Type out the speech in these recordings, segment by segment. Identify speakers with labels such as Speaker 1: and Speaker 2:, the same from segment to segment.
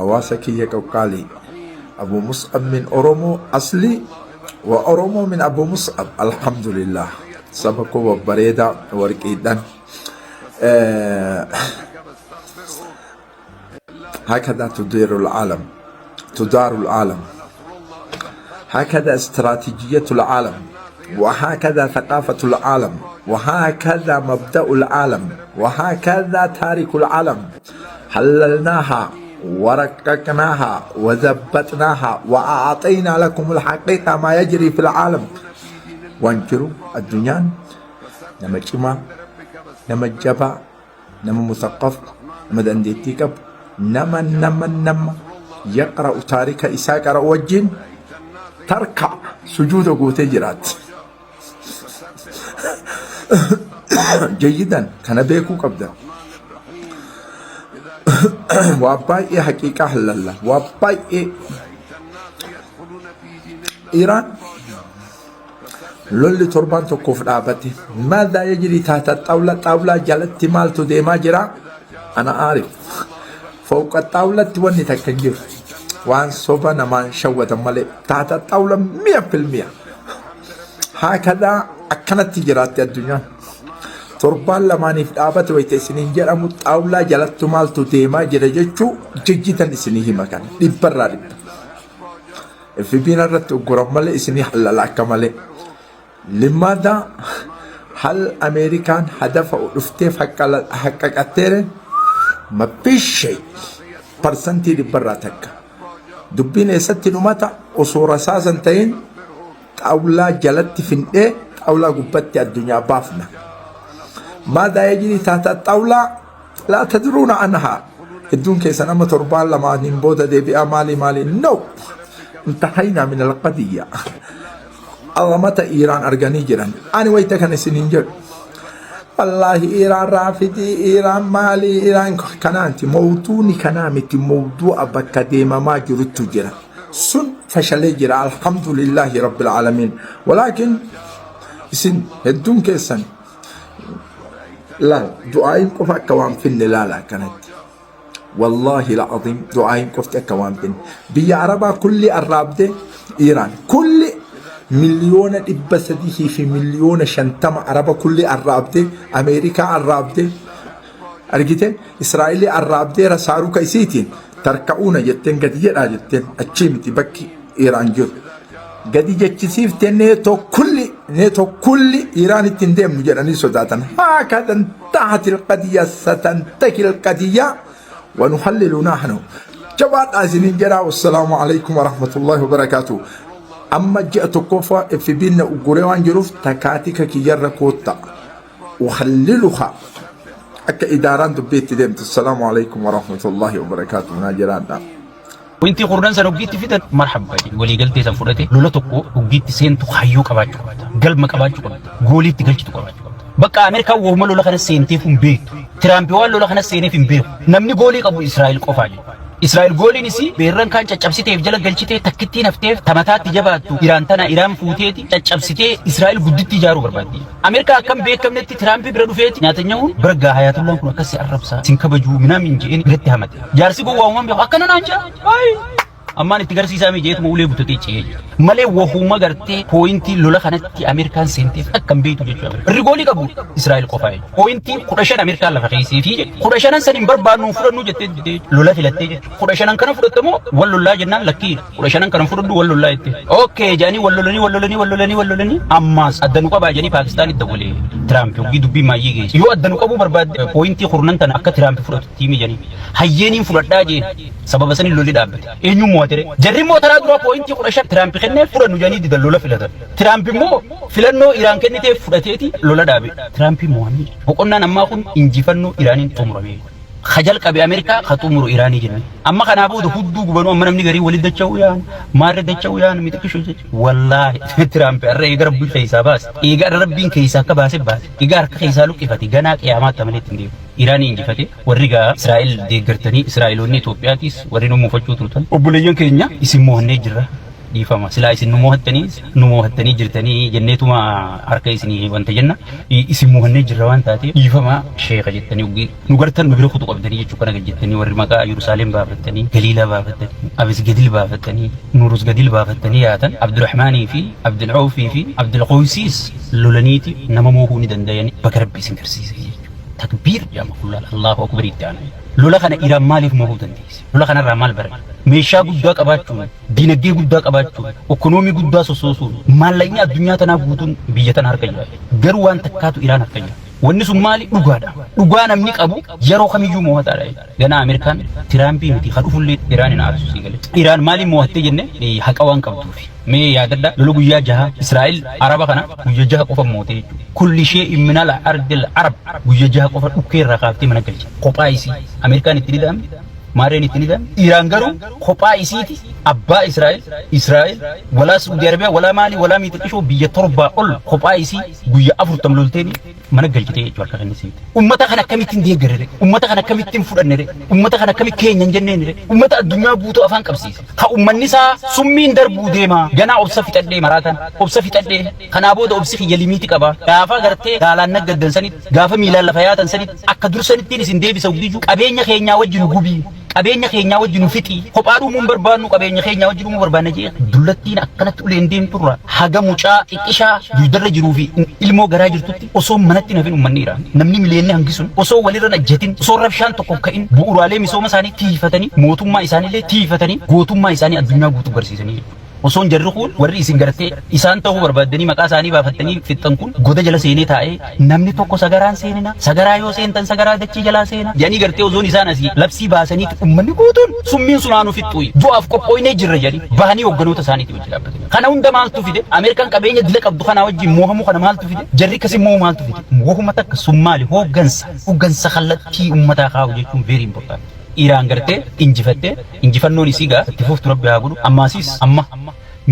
Speaker 1: واسكي يقالي أبو مصعب من أورومو أصلي وأورومو من أبو مصعب الحمد لله سبكوا وبريدة ورقيدا هكذا تدار العالم هكذا استراتيجية العالم وهكذا ثقافة العالم وهكذا مبدأ العالم وهكذا تاريخ العالم حللناها ورققناها وثبتناها وأعطينا لكم الحقيقة ما يجري في العالم وانكروا الدنيا نما جمع نما جبا نما مثقف نما دنديتيكب نما يقرأ تاريخ إساء قرأ وجين تركع سجود وتجرات جيدا كان بيكو قبدا واباي حقيقة حلالله واباي إيران لولي تربان تكوف رابطي ماذا يجري تحت الطاولة جلت مالتو ديما جرا أنا عارف فوق الطاولة واني تكنجر وان صوبا نمان شوة مالي تحت الطاولة 100% هكذا أكنت تجرات الدنيا تربان لما نفدابت ويتسنين جرمو الطاولة جلت مالتو ديما جرا جيجو جيجيتا نسنيه مكان لبرا في بينا رتو قرب مالي اسني حلال أكمالي لماذا هل أمريكان هدف رفتي حققتين ما فيش شيء برسنتي لبراتك دبين يستي نماتا وصورة ساسنتين أولا جلت فين أولا قبت الدنيا بافنا ماذا يجري تحت الطاولة لا تدرون عنها الدون كيسنا ما تربان لما نبودا دي بأمالي نو انتهينا من القضية الله متى إيران أرجاني جيران أنا ويتك أنا سنينجر والله إيران رافدي إيران مالي إيران كنانتي موضوعي كنامتي موضوع بكديما ما جرت جرا سن فشل جرا الحمد لله رب العالمين ولكن سن هدون كيسن لا دعائي كفا كوام فين لا كانت والله العظيم دعائي كفا كوام فين بيا عربا كل الرابدة إيران كل مليون إبسديه في مليون شنتم عربا كل الرابدة أمريكا الرابدة أرجيتين إسرائيل الرابدة رسارو كيسيتين تركعون جتين قد يرى جتين أتشيم تبكي إيران جو قد يجتسيف نيتو كل إيران تندم نجراني سوداتا هكذا انتهت القضية ستنتهي القضية ونحلل نحن جواد آزنين جرا والسلام عليكم ورحمة الله وبركاته أما جاءت كوفا في بيننا وقريوان جروف تكاتيك كي يركوتا وخللوها أكا إداران دبيت ديمت السلام عليكم ورحمة الله وبركاته ناجران
Speaker 2: وانتي قرنان سنو جيت فيتا مرحبا ولي قلتي سنفرتي لولا تقو وجيت سينتو خيو كباجو قلب ما كباجو قولي تقلتو كباجو بقى أمريكا وهم لولا خنا سينتي فين بيت ترامب وان لولا خنا سيني فين بيت نمني قولي قبو إسرائيل قفاجي إسرائيل قولي نسي بيرن كان تشابسيتي في جلك قلتي تكتي نفتي تماتات تجباتو إيران تنا إيران فوتيتي تشابسيتي إسرائيل قدت تجارو بربادي أمريكا كم بيت كم نتي ترامب بردو فيتي ناتنيون برجع حياة الله كنا كسي الربسا سينكبجو منامين جين قلتي همتي جارسي بوا وهم بيقول أكنا نانجا أما نتجارسي سامي جيت مولي بتوتي شيء ماله وهم قرتي بوينتي لولا خنتي أمريكان سنتي كم بيتو جيتو رجولي كابو إسرائيل قفاي بوينتي قرشان أمريكا لا فخيسي في قرشان سنين بربانو فرنو جت لولا فلتي قرشان كانوا فرتمو والله جنان لكير قرشان كانوا فردو والله يتي أوكي جاني والله أماس أدنو كابا جاني باكستان الدولي ترامب يوجي دبي ما يجي يو أدنو كابو برباد بوينتي خورنان تنا أكتر ترامب فرت تيمي جاني هيني فرت داجي سبب سنين لولي دابت إنيو موتري جري موترا درا بوينتي قرشان ترامب خنّي فرنو جاني دي لولا فلتا ترامب مو فلنو إيران كنتي فرتيتي لولا دابي ترامب مواني وقلنا نما كن إنجفنو إيرانين تمرمي خجل كبي أمريكا خطومرو إيراني جنّي أما كان أبو ده هدو قبلوا أمنا مني غري ولد دشويان مار دشويان ميتكشوا والله ترامب الرئي ربي كيسا باس إيجار ربي كيسا كباس باس إيجار كيسا لو كيفتي جناك يا مات تملي تنديو إيراني إنجفتي ورجع إسرائيل دي قرتني إسرائيل وني توبياتيس ورينو مفجوع تروتن وبوليجون كينيا اسمه نيجرا ديفما سلايس نموهتني جرتني جنيتما أركيسني وانت جنة اسمه النجروان تاتي ديفما شيخ جتني وجي نقرتن مبروك تقبلني شكرا جتني ورمكا يروسالم بافتني جليلا بافتني أبس جديل بافتني نورس جديل بافتني ياتن عبد الرحمن في عبد العوف في عبد القويسيس لولانيتي نما موهوني دندياني بكربي سنكرسيس تكبير يا مقول الله أكبر يعني لولا خنا إيران مالف موجودن ديس لولا خنا رامال برد ميشا قدّا قباچون دينجي قدّا قباچون اكونومي قدّا سوسوسون مالني الدنيا تنا بوتون بيجتن هركيا غروان تكاتو إيران هركيا wanni sun maali dhugaa namni qabu yeroo kamiyyuu mo'ataadha gana Ameerikaan Tiraampiin miti kan dhufullee Iraanin aarsu sigale Iraan maali mo'attee jenne haqa waan qabduufi mee yaadadha lolu guyyaa jaha Israa'el araba kana guyyaa jaha qofa mo'atee jechuudha kulli shay'in min al-ardil arab guyyaa jaha qofa dhukkee irraa kaaftee mana galche kophaa isii Ameerikaan itti didame maareen itti didame Iraan garuu kophaa isiiti abbaa Israa'el wala Saudi Arabia wala maali wala miixishoo biyya torba ol kophaa isii guyyaa 40 lolteeni mana galchitee jechuudha akka inni siite ummata kana akkamittiin deeggarre ummata kana akkamittiin fudhanne ummata kana akkamit keenyan jenneen ummata addunyaa guutuu afaan qabsiise ka ummanni isaa summiin darbuu deema ganaa obsa fixadhee maraatan obsa fixadhee kanaa booda obsi xiyya limiiti qaba gaafa gartee gaalaan naggaddan sanit gaafa miilaan lafa yaatan sanit akka dursanittiin isin deebisa gudiju qabeenya keenyaa wajjin gubii qabeenya keenyaa wajjin fixi kophaadhuu mun barbaannu qabeenya keenyaa wajjin mun barbaanne jee dullattiin akkanatti uleen deemturra haga mucaa xiqqishaa duudarra jiruu fi ilmoo garaa jirtutti osoo manatti nafin ummanni Iraan namni miliyeenni hangisun osoo walirra najjatin osoo rabshaan tokko ka'in bu'uuraalee misooma isaanii tiifatanii mootummaa isaaniillee tiifatanii gootummaa isaanii addunyaa guutuu barsiisanii osoo jarri kun warri isin gartee isaan ta'uu barbaadanii maqaa isaanii baafattanii fixxan kun goda jala seenee taa'ee namni tokko sagaraan seenina sagaraa yoo seentan sagaraa dachii jalaa seena yaani gartee ozoon isaan asii labsii baasaniiti ummanni guutuun summiin sunaanuu fixxuyi du'aaf qophooynee jirra jedhi bahanii hogganoota isaaniitti wajji dhaabbatanii kana hunda maaltu fide Ameerikaan qabeenya dila qabdu kana wajjin moohamuu kana maaltu fide jarri kasi moo maaltu fide wohuma takka summaali hoggansa kallattii ummataa kaa'u jechuun very important Iraan gartee injifannoon isii gaa itti fuftu rabbi haa godhu ammaasis amma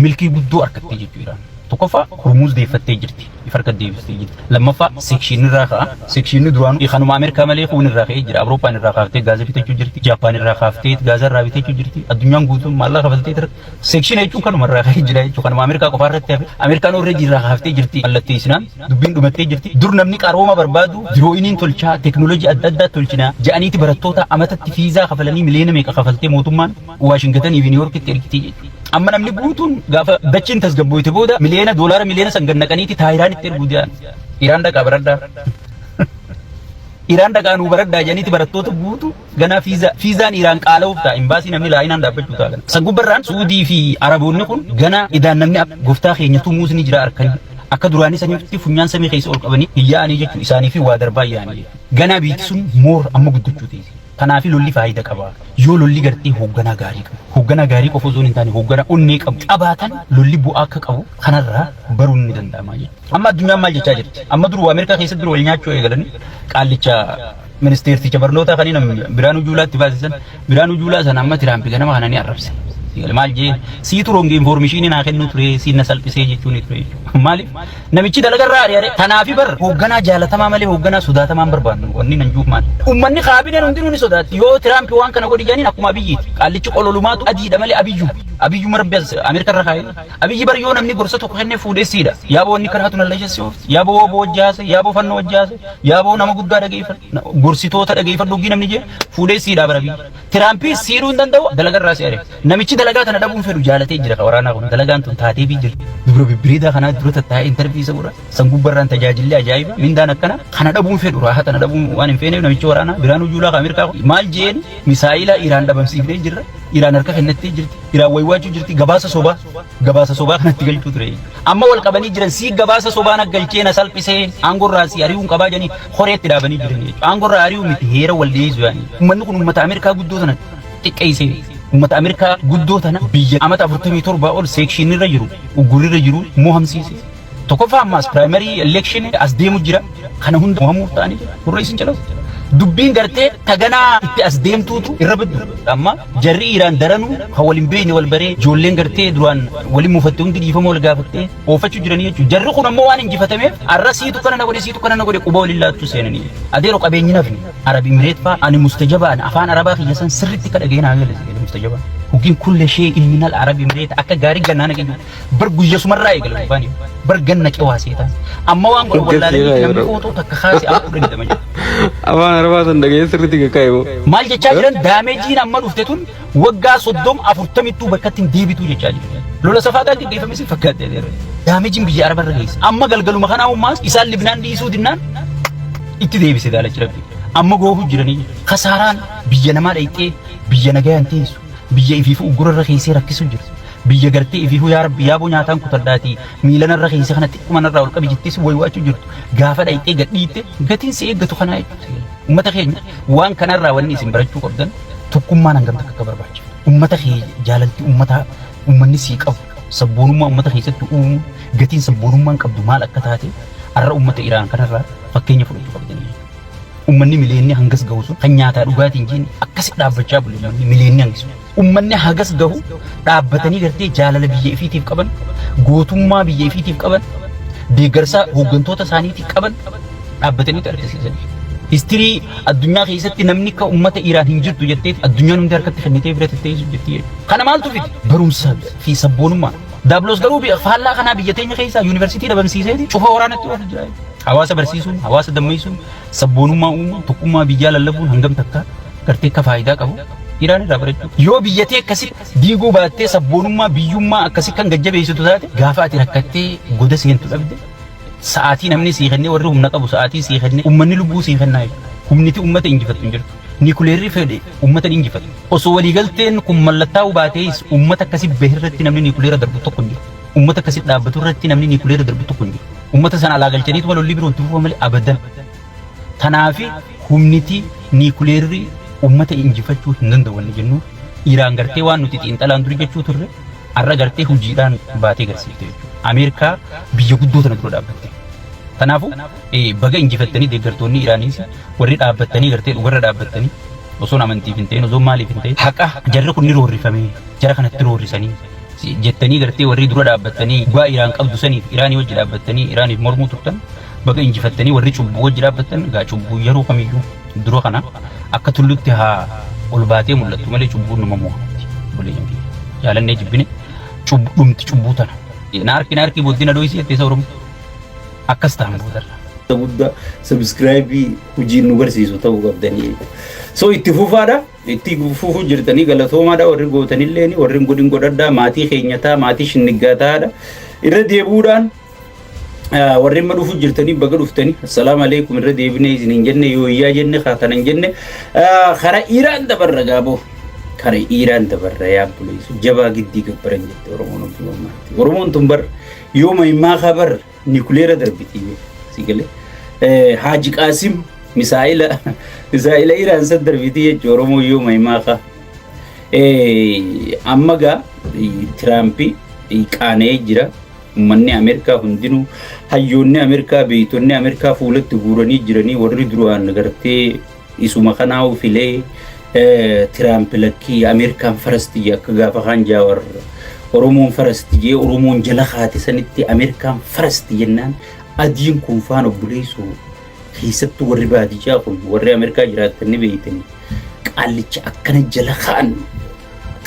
Speaker 2: milkii guddoo argattee jechuudha Iraan tokkoffaa Hormuz deeffattee jirti ifarka deebiftee jirti lammaffaa sekshiin irraa ka'a sekshiin duraanuu kanuma Ameerikaa malee kuun irraa ka'ee jira Awurooppaan irraa kaaftee gaaza bitachuu jirti Jaappaan irraa kaaftee gaaza irraa bitachuu jirti addunyaan guutuun maallaqa kafaltee jira sekshiin jechuun kanuma irraa ka'ee jira jechuudha kanuma Ameerikaa qofaa irratti hafe Ameerikaan already irraa kaaftee jirti mallattee isnaan dubbiin dhumattee jirti dur namni qarooma barbaadu dirooyiniin tolchaa teknoolojii adda addaa tolchinaa ja'aniiti barattoota amatatti fiizaa kafalanii miliyoona meeqa kafaltee mootummaan Waashingtanii fi Niiwuorkitti ergitee amma namni guutuun gaafa dachiin tasgabboyte booda miliyoona doolaara miliyoona sangannaqaniiti taayiraan itti erguu diyan Iraan dhaqaa baraddaa Iraan dhaqaa nuu baraddaa janiiti barattoota guutuu ganaa fiizaan Iraan qaala'uuf ta'a imbaasii namni laayinaan dhaabbachuu ta'a gana sangubbarraan Suudii fi Araboonni kun gana idaan namni gooftaa keenya tumuus ni jira arkanii akka duraanii saniitti funyaan samii keessa ol qabanii hiyyaa'anii jechuun isaanii fi waa darbaa hiyyaa'anii ganaa biitti sun moor amma guddachuu ta'e kanaaf lolli faayidaa qaba yoo lolli gartee hoogganaa gaarii qofa osoo hin taane hoogganaa onnee qabu qabaatan lolli bu'aa akka qabu kanarraa baruun ni danda'ama jechuudha amma addunyaan maal jechaa jirti amma duruu Ameerikaa keessatti dura wal nyaachuu eegalanii qaallicha ministeerticha barnoota kaniin Biraanuu Juulaatti baasisan Biraanuu Juulaa sana amma Tiraampi ganama kana ni arrabse maal jee siitu ronge information naa kennu ture siinna salphisee jechuun ture maaliif namichi dalagarraa ari'are kanaafi bar hoogganaa jaalatamaa malee hoogganaa sodaatamaan barbaannu wanni nan juuf maal ummanni qaabineen hundinuu ni sodaatti yoo Tiraampi waan kana godhi jaaniin akkuma abiyyiiti qaallichi qololumaatu adiidha malee abiyyu marabbias Ameerikaa irra kaa'e abiyyi bar yoo namni gorsa tokko kennee fuudheessiidha yaaboo inni karaatu nallayessi oofti yaaboo oboo wajjaase yaaboo fannoo wajjaase yaaboo nama guddaa dhageeffadhu gorsitoota dhageeffadhu ogii namni jee fuudheessiidha bara biyyi Tiraampi siiruu hin danda'u dalagarraa si ari'e namichi dalagaa kana dhabuun fedhu jaalatee jira waraanaa kun dalagaan tun taatee fi jirti dubra bibbireedaa kana dura tattaa'ee interviisa godha sangubbarraan tajaajilli ajaa'iba mindaan akkana kana dhabuun fedhu raaha tana dhabuun waan hin feeneef namichi waraanaa Biraanuu Juulaa Ameerikaa maal jeen misaayila Iraan dhabamsiifnee jirra Iraan harka kennattee jirti Iraan waywaachuu jirti gabaasa sobaa kanatti galchuu ture amma wal qabanii jiran si gabaasa sobaan galchee na salphisee aangorraa si ari'uun qabaa janii horeetti dhaabanii jiran jechuudha aangorraa ari'uu miti heera wal dhiyeessu yaani ummanni kun ummata Ameerikaa guddoo sana xiqqeessee ummata Ameerikaa guddoo tana biyya amata 47 ol sekshiin irra jiru uggurri jiru mohamsiise tokkoffaa ammaas primary election as deemu jira kana hunda mohamuuf ta'anii hurra isin calasu dubbiin gartee taganaa itti as deemtuutu irra biddu amma jarri Iraan daranuu kan waliin beekne wal baree ijoolleen gartee duraan waliin muufattee hundi dhiifama wal gaafattee oofachuu jiranii jechuudha jarri kun ammoo waan injifatameef arra siitu kana na godhe quba waliin laattuu seenanii adeero qabeenyi nafni Arabi Imireet fa'aa ani mustajabaan afaan Arabaa kiyyasan sirriitti kadhageen haa galee mustajabaan وكين كل شيء من العربي مريت أكا غاري جنانا كيجو برجو يسوع مرة يقولوا باني برجنا كواسيتا أما وان قول ولا لي نمي فوتو تكخاسي أقول لك دمجة
Speaker 3: أبان أربعة سندقة سرتي كايو
Speaker 2: مال جاجران دامجين أما نفتتون وجا صدوم أفرتمي تو بكتين ديبي تو جاجران لولا سفادا دي كيف مسي فكات ده دامجين بيجي أربعة رئيس أما قالوا مخنا وماس إسال لبنان دي سودنان إتدي بس ده على شربي أما جوه جراني خساران بيجنا ما رأيته بيجنا جاي أنتيسو biyya ifiifu uggura raqiisee rakkisu jira biyya gartee ifiifu yaa rabbi yaaboo nyaataan kutaddaati miilana raqiisee kanatti manarraa ol qabi jettees waywaachuu jirtu gaafa dhayxee gadhiitte gatiin si eeggatu kanaa jechuudha ummata keenya waan kanarraa wanni isin barachuu qabdan tokkummaan hangam akka barbaachisu ummata kee jaalalti ummanni sii qabu sabboonummaa ummata keessatti uumu gatiin sabboonummaan qabdu maal akka taate arra ummata Iraan kanarraa fakkeenya fudhachuu qabdanii ummanni mileenni hangas gahu sun kan nyaataa dhugaatiin jiin akkasi dhaabbachaa bulu ummanni mileenni hangisu ummanni hagas gahu dhaabbatanii gartee jaalala biyya ifiitiif qaban gootummaa biyya ifiitiif qaban deeggarsa hooggantoota isaaniitiif qaban dhaabbatanii argisiisanii histirii addunyaa keessatti namni ka ummata Iraan hin jirtu jettee addunyaan hundi harkatti kennitee bira teessee jettee kana maaltu fiti barumsa fi sabboonummaa daablos garuu faallaa kanaa biyya teenya keessaa yuunivarsiitii dhabamsiiseeti cufa waraanatti oofu jira hawaasa barsiisuun hawaasa dammeessuun sabboonummaa uumuun tokkummaa biyyaa lallabuun hangam takka gartee akka faayidaa qabu Iraan irraa barachuu yoo biyyatee akkasitti diiguu baattee sabboonummaa biyyummaa akkasii kan gajjabeessitu taate gaafa ati rakkattee goda seentu dhabde sa'aatii namni sii kennee warri humna qabu sa'aatii sii kennee ummanni lubbuu sii kennaa humniti ummata injifatu hin jirtu niikuleerri fedhe ummata injifatu osoo waliigalteen kun mallattaa'uu baatees ummata akkasii bahirratti namni niikuleera darbu tokko hin jiru ummata akkasii dhaabbatu irratti namni niikuleera darbu tokko hin jiru ummata sana alaa galchaniitu walolli biroon tufuuf malee abadan tanaafi humniti niikuleerri ummata injifachuu hin danda'u jennu Iraan gartee waan nuti xiinxalaan duri jechuu turre arra gartee hojiidhaan baatee garsiifte jechuudha Ameerikaa biyya guddoo tana dura dhaabbatte tanaafu baga injifattanii deeggartoonni Iraaniis warri dhaabbattanii gartee dhugarra dhaabbattanii osoo amantiif hin ta'in osoo maaliif hin ta'in haqa jarri kun ni roorrifame jara kanatti roorrisanii jettanii gartee warri dura dhaabbattanii bu'aa Iraan qabdu saniif Iraanii wajji dhaabbattanii Iraaniif mormuu turtan baga injifattanii warri cubbuu wajji dhaabbattan gaa cubbuu yeroo kamiyyuu dura kana akka tullutti haa ol baatee mul'attu malee cubbuun nama mo'amti buleeyyan jaalannee jibbine dhumti cubbuu tana naarki booddina dooyisii jetteessa Oromoo akkas ta'an boodarra.
Speaker 4: Guddaa sabskraayibii hojii nu barsiisu ta'uu qabdanii. So itti fufaadha itti fufuu jirtanii galatoomaadha warri gootanillee warri godhin godhadhaa maatii keenyataa maatii shinniggaataadha irra deebuudhaan warri amma dhufu jirtanii baga dhuftanii assalaamu alaykum irra deebinee isin hin jenne yooyyaa jenne kaatana hin jenne kara Iraan dabarra gaaboo kara Iraan dabarra yaabbuleessu jabaa giddii gabbaran jette Oromoon tun bar yooma himmaa kabar niikuleera darbitii sigale Haji Qasim misaa'ila Iraan san darbitii jechuudha Oromoo yooma himmaa ka amma gaa Tiraampi qaanee jira ummanni Ameerikaa hundinuu hayyoonni Ameerikaa beeytonni Ameerikaa fuulatti guuranii jiranii warri duraan gartee isuma kanaa filee Tiraampi lakkii Ameerikaan farasti akka gaafa kan jaawar Oromoon farasti jee Oromoon jala haati sanitti Ameerikaan farasti jennaan adiin kun faan obboleessu keessattuu warri baadiyyaa kun warri Ameerikaa jiraatanii beeytanii qaallicha akkana jala kaan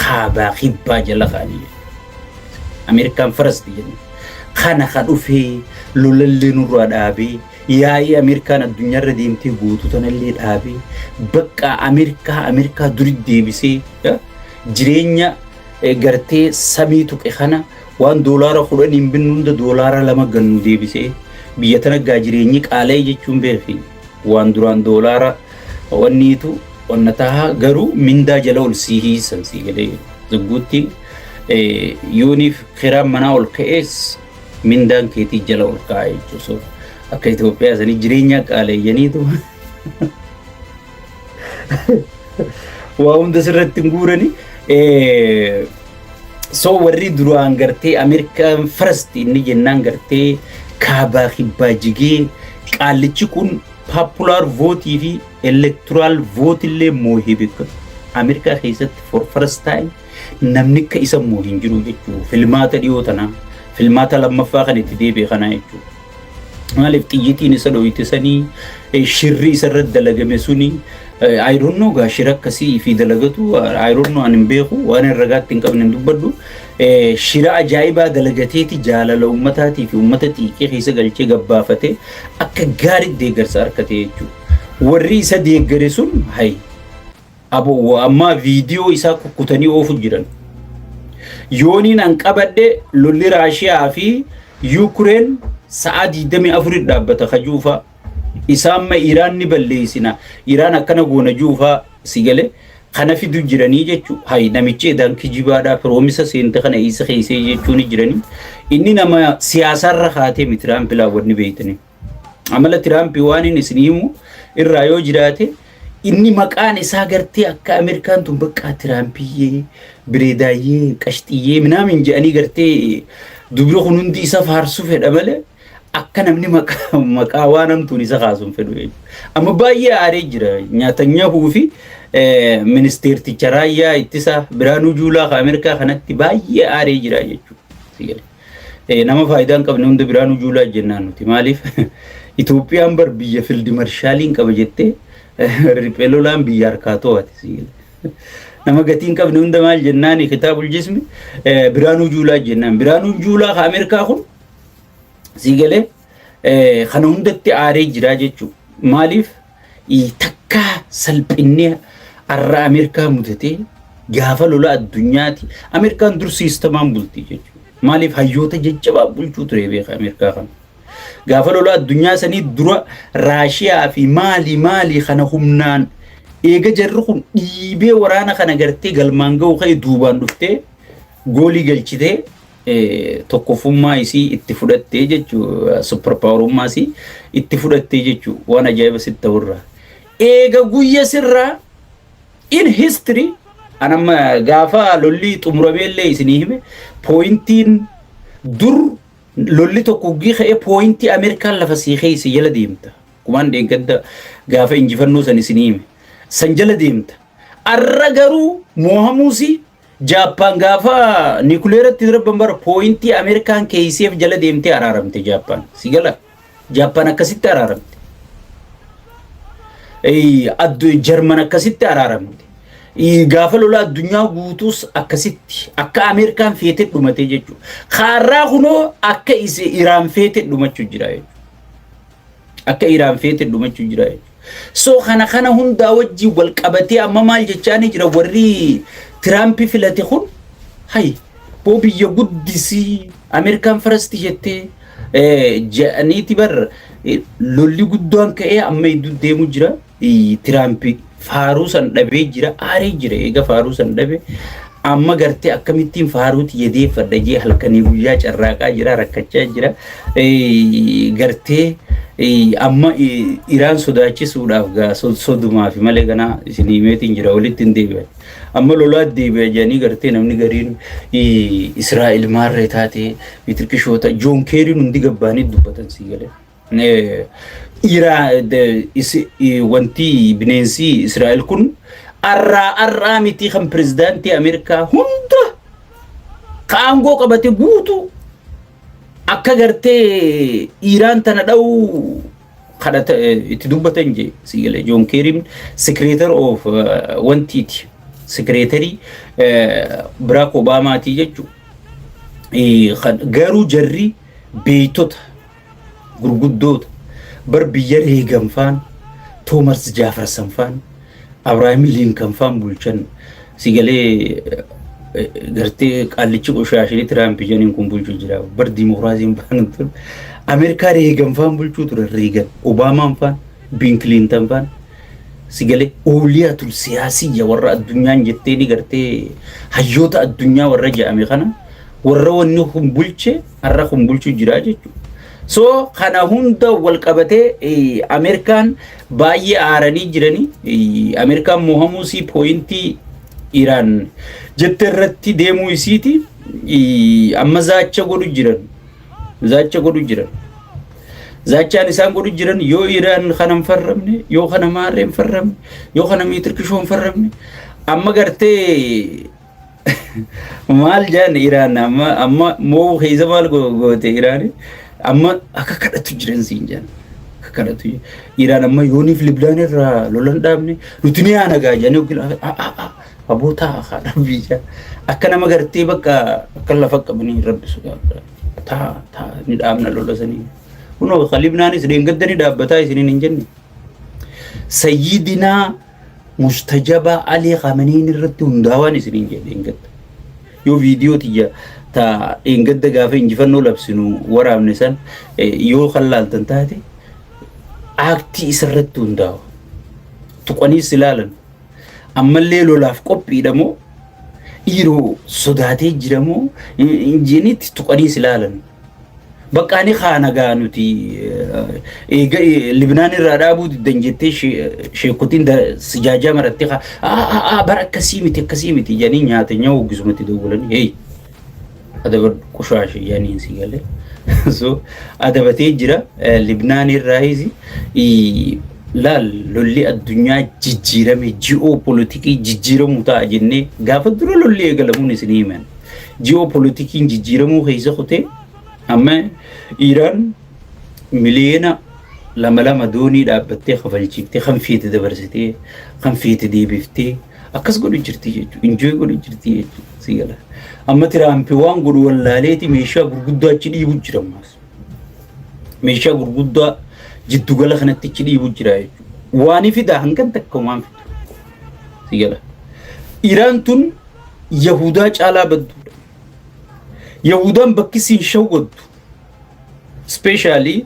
Speaker 4: kaabaa kibbaa jala kaanii Ameerikaan farasti jennaan kana kadhufee lolallee nurraa dhaabee yaa'ii Ameerikaan addunyaarra deemtee guutuu tanallee dhaabee bakka Ameerikaa duri deebisee jireenya gartee samii tuqe kana waan doolaara 10 hin binnu hunda doolaara 2 gannu deebisee biyya tana gaa jireenyi qaala'ee jechuun beefi waan duraan doolaara wanniitu wanna taha garuu mindaa jala ol sii hiisan sii galee zagguutti yooniif kiraan manaa ol ka'ees mindaan keetii jala ol kaa'ee jechuudha akka Itoophiyaa sanii jireenya qaaleeyyaniitu waa hunda sirratti hin guurani so warri duraan gartee Ameerikaan farasti inni jennaan gartee kaabaa kibbaa jigee qaallichi kun popular vote fi electoral vote illee moohee beekatu Ameerikaa keessatti for first time namni akka isa moohin jiru jechuudha filmaata dhiyoo tanaa filmaata lammaffaa kan itti deebi'e kana jechuudha maaliif xiyyitiin isa dho'ite sanii shirri isa irratti dalagame suni I don't know gashira kasi fi dalagatu I don't know anin beeku waan irragat tin qabne dubbaddu shira ajaiba dalagateti jaalala ummataati fi ummata xiiqee keessa galchee gabbaafate akka gaarii deeggarsa harkate jechuudha warri isa deeggare sun hay abo amma viidiyoo isaa kukkutanii oofu jiran yooniin an qabadde lolli Raashiyaa fi Ukraine sa'a 24 dhaabbata kajuufa isaamma Iraan ni balleessina Iraan akkana goona juufa sigale kana fidu jiranii jechu hay namichi edan kijibaadha promise seente kana isa keessa jechuun jiranii inni nama siyaasarra khaate mi Trump laawwanni beeytani amala Trump waan inni isniimu irraa yoo jiraate inni maqaan isaa gartee akka Ameerikaan tun bakka Trumpiyee bireedaayee qashxiyee minaamin jedhanii gartee dubro kunundi isa faarsu fedha malee akka namni maqaa waan amtuun isa kaasuun fedhu jechuudha amma baay'ee aaree jira Nyaatanyahuu fi ministeerticha raayyaa ittisa Biraanuu Juulaa ka Ameerikaa kanatti baay'ee aaree jira jechuudha nama faayidaan qabne hunda Biraanuu Juulaa jennaan nuti maaliif Itoophiyaan bar biyya fildi marshaaliin qaba jettee riphee lolaan biyya harkaa to'ate nama gatiin qabne hunda maal jennaani kitaabul jismi Biraanuu Juulaa jennaan Biraanuu Juulaa ka Ameerikaa kun sigale kana hundatti aaree jira jechuudha maaliif takka salphinne arra Ameerikaa mudatee gaafa lola addunyaati Ameerikaan dur siistamaan bulti jechuudha maaliif hayyoota jajjabaa bulchuu ture beeka Ameerikaa kana gaafa lola addunyaa sanii dura Raashiyaa fi maali kana humnaan eega jarri kun dhiibee waraana kana gartee galmaan ga'u ka'e duubaan dhuftee goolii galchitee tokkofummaa isii itti fudhattee jechuudha super powerummaa isii itti fudhattee jechuudha waan ajaa'iba sitti ta'urraa eega guyya sirraa in history anamma gaafa lolli xumurameellee isinii hime pointiin dur lolli tokko giixee pointii Ameerikaan lafa siixee isi jala deemta kumaan deeggadda gaafa injifannoo san isinii hime san jala deemta arra garuu moohamuusi Japan gaafa nuclearatti darban bara pointii Ameerikaan keeyseef jala deemtee araaramte Japan sigala Japan akkasitti araaramte addu German akkasitti araaramte gaafa lola addunyaa guutuus akkasitti akka Ameerikaan feete dhumate jechuudha kharraa kunoo akka ise Iraan feete dhumachuu jira jechuudha akka Iraan feete dhumachuu jira jechuudha so kana hunda wajji wal qabatee amma maal jechaani jira warri Trump filate kun hay bo biyya guddisi Ameerikaan first jettee jaaniiti bar lolli guddoon ka'ee amma iddoo deemu jira Trump faaruu san dhabee jira aaree jira eega faaruu san dhabe amma gartee akkamittiin faaruuti yedee fadhajee halkanii guyyaa carraaqaa jira rakkachaa jira gartee amma Iraan sodaachisuudhaaf gaa sodumaa fi malee ganaa isinii meetiin jira walitti hin deebi'an amma lolaa deebi'a jedhanii gartee namni gariin Israa'el maarree taate bitirkishoota Joon Keeriin hundi gabbaanii dubbatan sii galee wanti bineensi Israa'el kun arraa miti kan pirezidaantii Ameerikaa hunda kaangoo qabate guutu akka gartee Iraan tana dha'u kadhata itti dubbatan je sii galee Joon Keeriin secretary of wantiiti secretary Barack Obama ti jechu garuu jarri beeytota gurguddoota bar biyya Reagan faan Thomas Jefferson faan Abraham Lincoln faan bulchan sigalee gartee qallichi qoshaashii Trump janiin kun bulchuu jira bar dimokiraasiin faan tun Ameerikaa Reagan faan bulchuu ture Reagan Obama faan Bill Clinton faan sigale ooliyatul siyaasiyya warra addunyaan jettee ni gartee hayyoota addunyaa warra jedhame kana warra wanni kun bulche har'a kun bulchuu jira jechuudha so kana hunda wal qabatee Ameerikaan baay'ee aaranii jiranii Ameerikaan mohamuusi pointii Iraan jette irratti deemuu isiiti amma zaacha godhu jiran zaachaan isaan godhu jiran yoo Iraan kanam farramne yoo kana maarreen farramne yoo kana miitirkishoon farramne amma gartee maal jaan Iraan amma moo keessa maal goote Iraan amma akka kadhatu jiran siin jaan akkanatu Iraan amma yooniif Libnaan irraa lolan dhaabne nuti ni aanagaa jedhanii yookiin aboota rabbicha akka nama gartee bakka akka lafa qabanii rabbisu taa ni dhaabna lola sanii kunoo Libnaanis deengaddanii dhaabbataa isiniin hin jenne Sayyidinaa Mustajaba Ali Khamenei irratti hundaawaan isiniin jedhe deengadda yoo viidiyoo tiyya ta deengadda gaafa injifannoo labsinu waraabne san yoo kallaaltan taate aktii isarratti hundaawa tuqanii silaalan ammallee lolaaf qophiidhamoo dhiiroo sodaatee jiramoo injinitti tuqanii silaalan bakkaani khaanagaa nuti Libnaan irraa dhaabuu danjettee sheekotiin sijaajaa marattee bara akkasii miti jedhanii nyaata nyaa'u gisumatti dawwalanii hey adaba qushaash jedhanii si galee so adabatee jira Libnaan irraayis laal lolli addunyaa jijjiirame ji'oopolitikii jijjiiramuu ta'a jennee gaafa dura lolli eegalamuun isin himan ji'oopolitikiin jijjiiramuu keessa kutee amma Iraan miliyoona lama doonii dhaabbattee kafalchiiftee kan fiite dabarsitee kan fiite deebiftee akkas godhu jirti jechuudha injooy godhu jirti jechuudha si gala amma Tiraampi waan godhu wallaaleeti meeshaa gurguddaa achi dhiibu jira ammas meeshaa gurguddaa jiddugala kanatti achi dhiibu jira jechuudha waan fidaa hangan takka waan fidu si gala Iraan tun Yahudaa caalaa badduudha Yahudaan bakki siin shawwaddu especially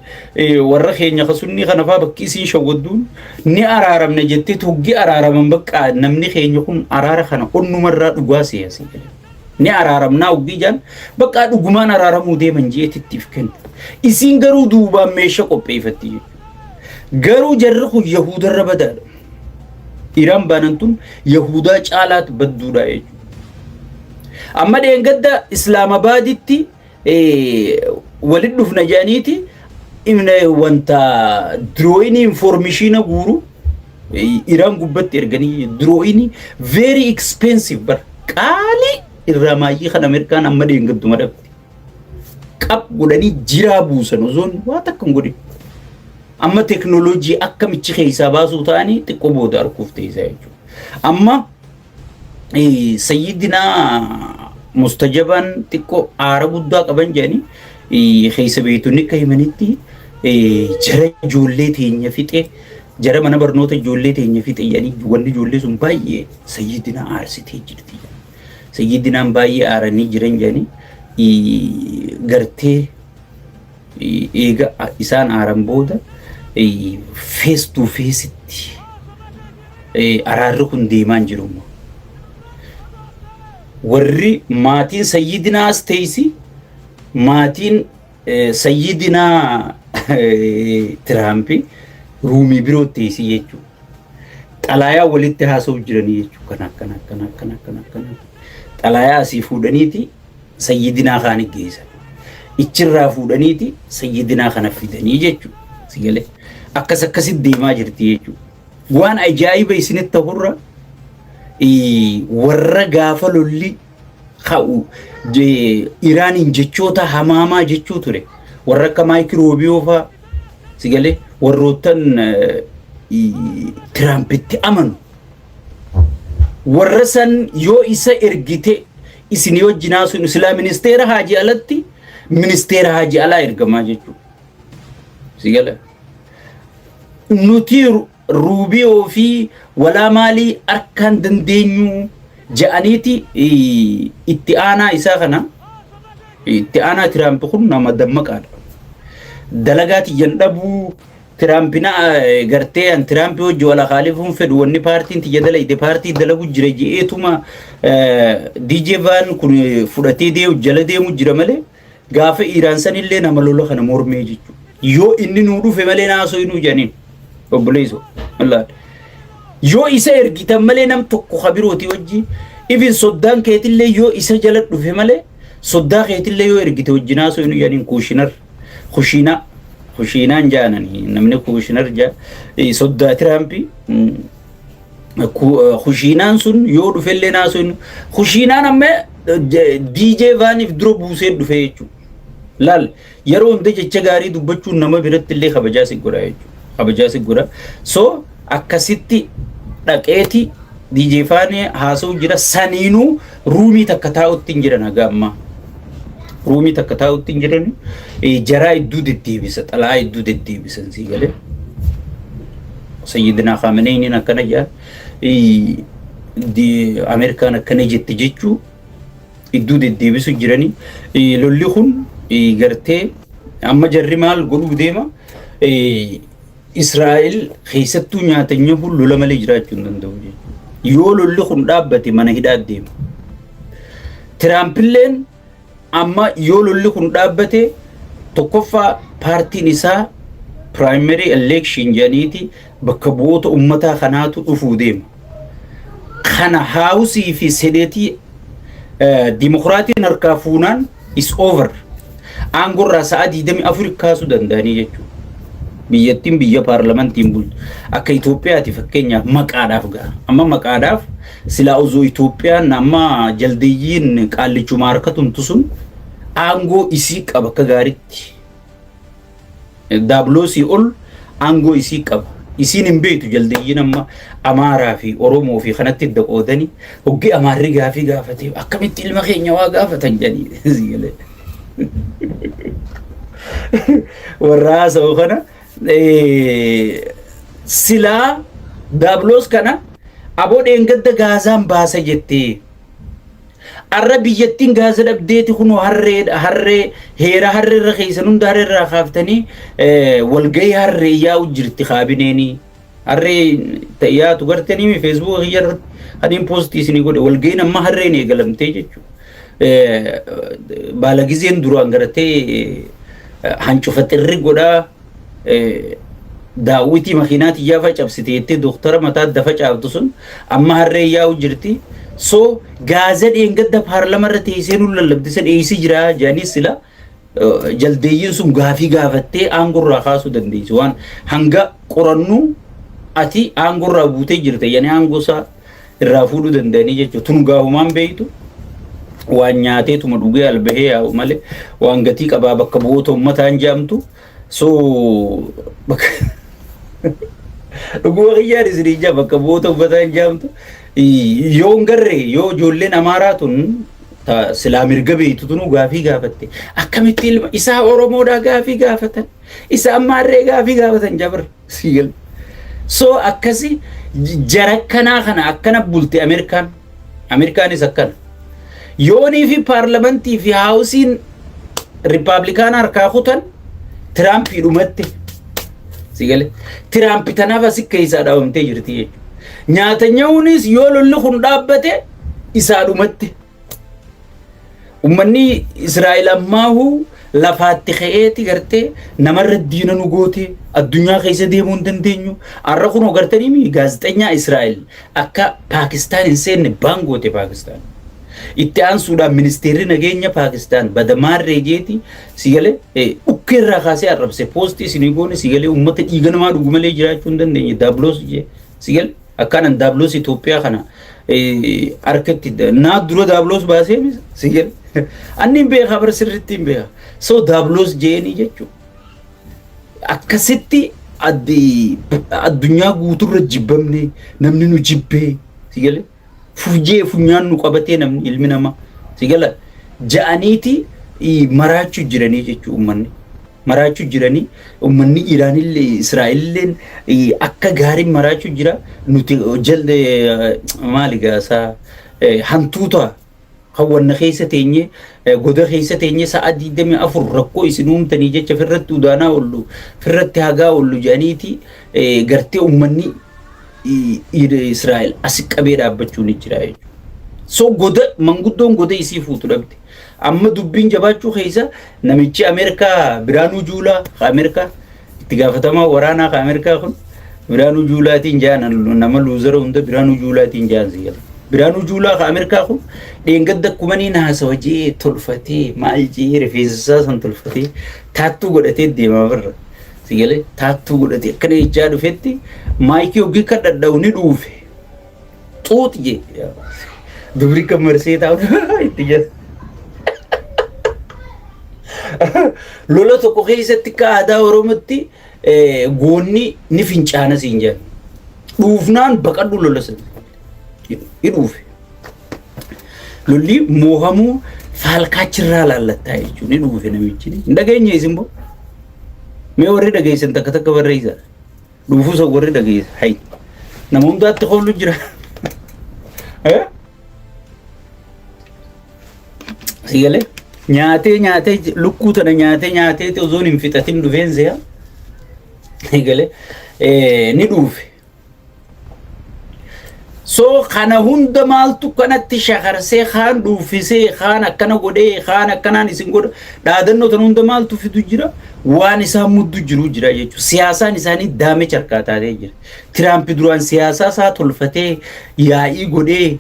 Speaker 4: warra keenya kasunni kanafaa bakki siin shawwadduun ni araaramne jettee tuggi araaraman bakka namni keenya kun araara kana onnumarraa dhugaa siyaasi ni araaramnaa uggi jaan bakka dhugumaan araaramuu deeman jeetittiif kenna isiin garuu duubaan meeshaa qopheeffatti garuu jarri kun Yahudarra badaadha Iraan baanantun Yahudaa caalaat badduudha jechuudha amma deengadda Islaamabaaditti walid dhufna jaaniiti imne wanta drawing information guuru Iraan gubbatti erganii drawing very expensive bar qaali irramaayii kan Ameerikaan amma deengaddu madabti qab godhanii jiraa buusan ozoon waa takkan godhe amma teknoolojii akkamichi keessaa baasuu ta'anii xiqqoo booda arkuuf ta'isa jechuudha amma Sayyidinaa Mustajaban xiqqoo aara guddaa qaban jedhanii keessa beeytonni akka himanitti jara ijoollee teenya fixe jara mana barnoota ijoollee teenya fixe jedhanii wanni ijoollee sun baay'ee Sayyidinaa aarsitee jirti Sayyidinaan baay'ee aaranii jiran jedhanii gartee eega isaan aaran booda face to face itti araarri kun deemaan jiru warri maatiin Sayyidinaas teeysi maatiin Sayyidinaa Tiraampi ruumii biroo teeysi jechuudha xalaayaa walitti haasa'u jiranii jechuudha kana xalaayaa asii fuudhaniiti Sayyidinaa kaan geessan ichirraa fuudhaniiti Sayyidinaa kana fidanii jechuudha si galee akkasitti deemaa jirti jechuudha waan ajaa'iba isinitti ta'urra warra gaafa lolli ka'u Iraanin jechoota hamaamaa jechuu ture warra akka Maayikiroobiyo faa si galee warroottan Tiraampitti amanu warra san yoo isa ergite isin wajjinaa sun isla ministeera haaji alatti ministeera haaji alaa ergamaa jechuudha si galee nuti Rubio fi wala mali arkan dandeenyu ja'aniiti itti aanaa isaa kana itti aanaa Tiraamp kun nama dammaqaadha dalagaati jandhabu Tirampina gartee an Tiraamp hojii wala khalifuun fedhu wanni paartiin tiyya dalayde paartii dalagu jira jeetuma DJ Van kun fudhatee deemu jala deemu jira malee gaafa Iraan san illee nama lola kana mormee jechuudha yoo inni nu dhufe malee naasoo inu janin obboleeso Allah yoo isa ergitan malee nam tokko khabirooti wajji even soddaan keetillee yoo isa jala dhufe malee soddaa keetillee yoo ergite wajjinaasoo inu janin kushiinaan jaananii namni kushinar ja soddaa Tiraampi kushiinaan sun yoo dhufellee naasoo inu kushiinaan amma DJ Vaaniif dura buusee dhufe jechuudha laal yeroo hunda jecha gaarii dubbachuun nama biratti illee kabajaa si godha jechuudha kabajaa si godha. So akkasitti dhaqeeti DJ Faane haasa'u jira saniinuu ruumii takka taa'utti hin jiran haga ammaa. Ruumii takka taa'utti hin jiran jaraa iddoo deddeebisa xalaa iddoo deddeebisan sii galee. Sayyidina Khameneiin akkana jaa Ameerikaan akkana jette jechuu iddoo deddeebisu jiranii lolli kun gartee amma jarri maal godhuu deema Israa'el keessattuu nyaatanya hun lola malee jiraachuu hin danda'u yoo lolli kun dhaabbate mana hidhaa deema. Tiraampiilleen amma yoo lolli kun dhaabbate tokkoffaa paartiin isaa primary election jedhaniiti bakka bu'oota ummataa kanaatu dhufuu deema. Kana haawusii fi seneetii dimokiraatiin harkaa fuunaan is over. Aangorraa sa'a 24 kaasuu danda'anii jechuudha. Biyyattiin biyya paarlamantiin bultu akka Itoophiyaati fakkeenyaaf maqaadhaaf ga'a. Amma maqaadhaaf silaa uzoo Itoophiyaan amma jaldeeyyiin qaallichuma harkatumtu sun aangoo isii qaba akka gaariitti. Daabloosii ol aangoo isii qaba. Isiin hin beektu jaldeeyyiin amma Amaaraa fi Oromoo fi kanatti daqoodanii hoggee Amaarri gaafii gaafatee akkamitti ilma keenya waa gaafatan jedhanii warra haasa'u kana silaa daabloos kana aboo dheengadda gaazaan baasa jettee arra biyyattiin gaaza dhabdeeti kunoo harree heera harreerra keessan hunda harreerraa kaaftanii walgahii harree yaa'u jirti kaabineenii harree yaatu gartanii feesbuuk irratti kaniin poostii isinii godhe walgahiin amma harreen eegalamtee jechuudha. Baalagizeen duraan garatee hancufaxirri godhaa daawwitii makiinaati yaa facabsiteettee doktora mataa dafa caabtu sun amma harree yaa'u jirti. So gaaza dheengadda paarlama irra teessee nu lallabdisan eeysi jira jaanis sila jaldeeyyiin sun gaafii gaafattee aangorraa kaasuu dandeessi waan hanga qorannu ati aangorraa buutee jirte yani aangoosaa irraa fuudhuu danda'anii jechuudha. Tun gaafumaan beektu waan nyaateetuma dhugee albahee yaa'u malee waan gatii qabaa bakka bu'oota uummataan jaamtu so bakka dhuguma xiyyaan isinii jaa bakka bu'oota uummataan jaamtu yoo ngarre yoo ijoolleen Amaaraa tun silaa mirga beektu tunu gaafii gaafatte akkamitti ilma isaa Oromoodhaa gaafii gaafatan isa Amaarree gaafii gaafatan jabr sigal so akkasi jarakkanaa kana akkana bulte Ameerikaanis akkana yoonii fi paarlamantii fi haawusiin Riippaabilikaana harkaa kutan Tiraampi dhumatti sigal Tiraampi tanaaf asi keessaa dhaawamtee jirti jechuudha. Nyaatanyaunis yoo lolli kun dhaabbate isaa dhumatti ummanni Israa'el ammaahu lafaatti ka'eeti gartee namarra diina nu goote addunyaa keessa deemuu hin dandeenyu arra kun ogartanii gaazexeessaa Israa'el akka Paakistaan hin seenne baan goote Paakistaan itti aansuudhaan ministeerri nageenya Paakistaan Badamaarree jeeti sigale ukkeerraa kaasee arrabse poostii isinii goone sigale ummata dhiiga namaa dhugu malee jiraachuu hin dandeenye daabloos jee sigale akkanan daabloos Itoophiyaa kana arkatti naa dura daabloos baasee sigale anni hin beekaa bara sirriitti hin beekaa so daabloos jeeni jechuudha. Akkasitti addunyaa guuturra jibbamne namni nu jibbee sigale fujee funyaan nu qabatee namni ilmi namaa sigala ja'aniiti maraachuu jiranii jechuudha ummanni. Maraachuu jiranii ummanni Iraanillee Israa'elilleen akka gaariin maraachuu jira nuti jalde maali gaasaa hantuuta hawwanna keessa teenye goda keessa teenye sa'a 24 rakkoo isin uumtanii jecha firratti udaanaa ollu firratti hagaa ollu ja'aniiti gartee ummanni Israa'el as qabee dhaabbachuu ni jira jechuudha. So goda manguddoon goda isii fuutu dhabde. Amma dubbiin jabaachuu keessa namichi Ameerikaa Biraanuu Juulaa Ameerikaa itti gaafatamaa waraanaa Ameerikaa kun Biraanuu Juulaatiin jaan nama luuzara hunda Biraanuu Juulaatiin jaan sigala. Biraanuu Juulaa Ameerikaa kun dheengadda kumanii haasawa jee tolfatee maal jee rifeensa san tolfatee taattuu godhatee deemaa birra sigale taattuu godhatee akkana jechaa dhufetti maayikii hogii kan dhadha'u ni dhuufe xuuxi jee dubri kan marsee taa'u itti jira. Lola tokko keessatti ka aadaa Oromootti goonni ni fincaana siin jedhan. Dhuufnaan baqadhu lola sana. Dhuufe. Lolli moohamuu faalkaachirraa laallattaa jechuun ni dhuufe namichi. Hin dhageenye isin boo? Mee warri dhageessan takka takka barreessaa. Dhuufuusa warri dhageessa. Hayi. Nama hundaatti qoollu jira. Sigalee nyaatee lukkuu tana nyaatee osoo hin fixatin dhufeen se'a. Sigalee ni dhuufe. So kana hunda maaltu kanatti shakarsee kaan dhuufisee kaan akkana godhee kaan akkanaan isin godha dhaadannoo tan hunda maaltu fidu jira waan isaan muddu jiru jira jechuudha. Siyaasaan isaanii daame charkaataatee jira. Tiraampi duraan siyaasaa isaa tolfatee yaa'ii godhee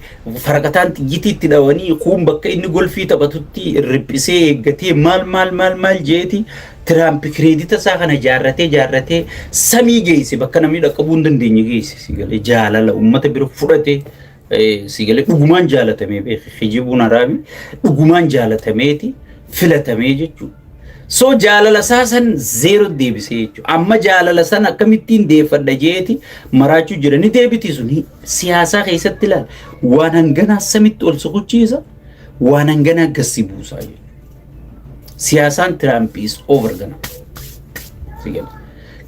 Speaker 4: farqataan xiyyitii itti dhawanii kuun bakka inni golfii taphatutti riphisee eeggatee maal jeeti. Tiraampi kireedita isaa kana jaarratee samii geesse bakka namni dhaqqabuu hin dandeenye geesse sigalee jaalala uummata bira fudhatee sigalee dhugumaan jaalatamee beeku hijibuun araabi dhugumaan jaalatameeti filatamee jechuudha. So jaalala isaa san zeero deebisee jechuudha. Amma jaalala san akkamittiin deeffadha jeeti maraachuu jira ni deebiti suni siyaasaa keessatti ilaala waan hanganaa samitti ol sochochiisa waan hanganaa gassi buusaa jechuudha. Siyaasaan Tiraamp is over gana. Sigalee.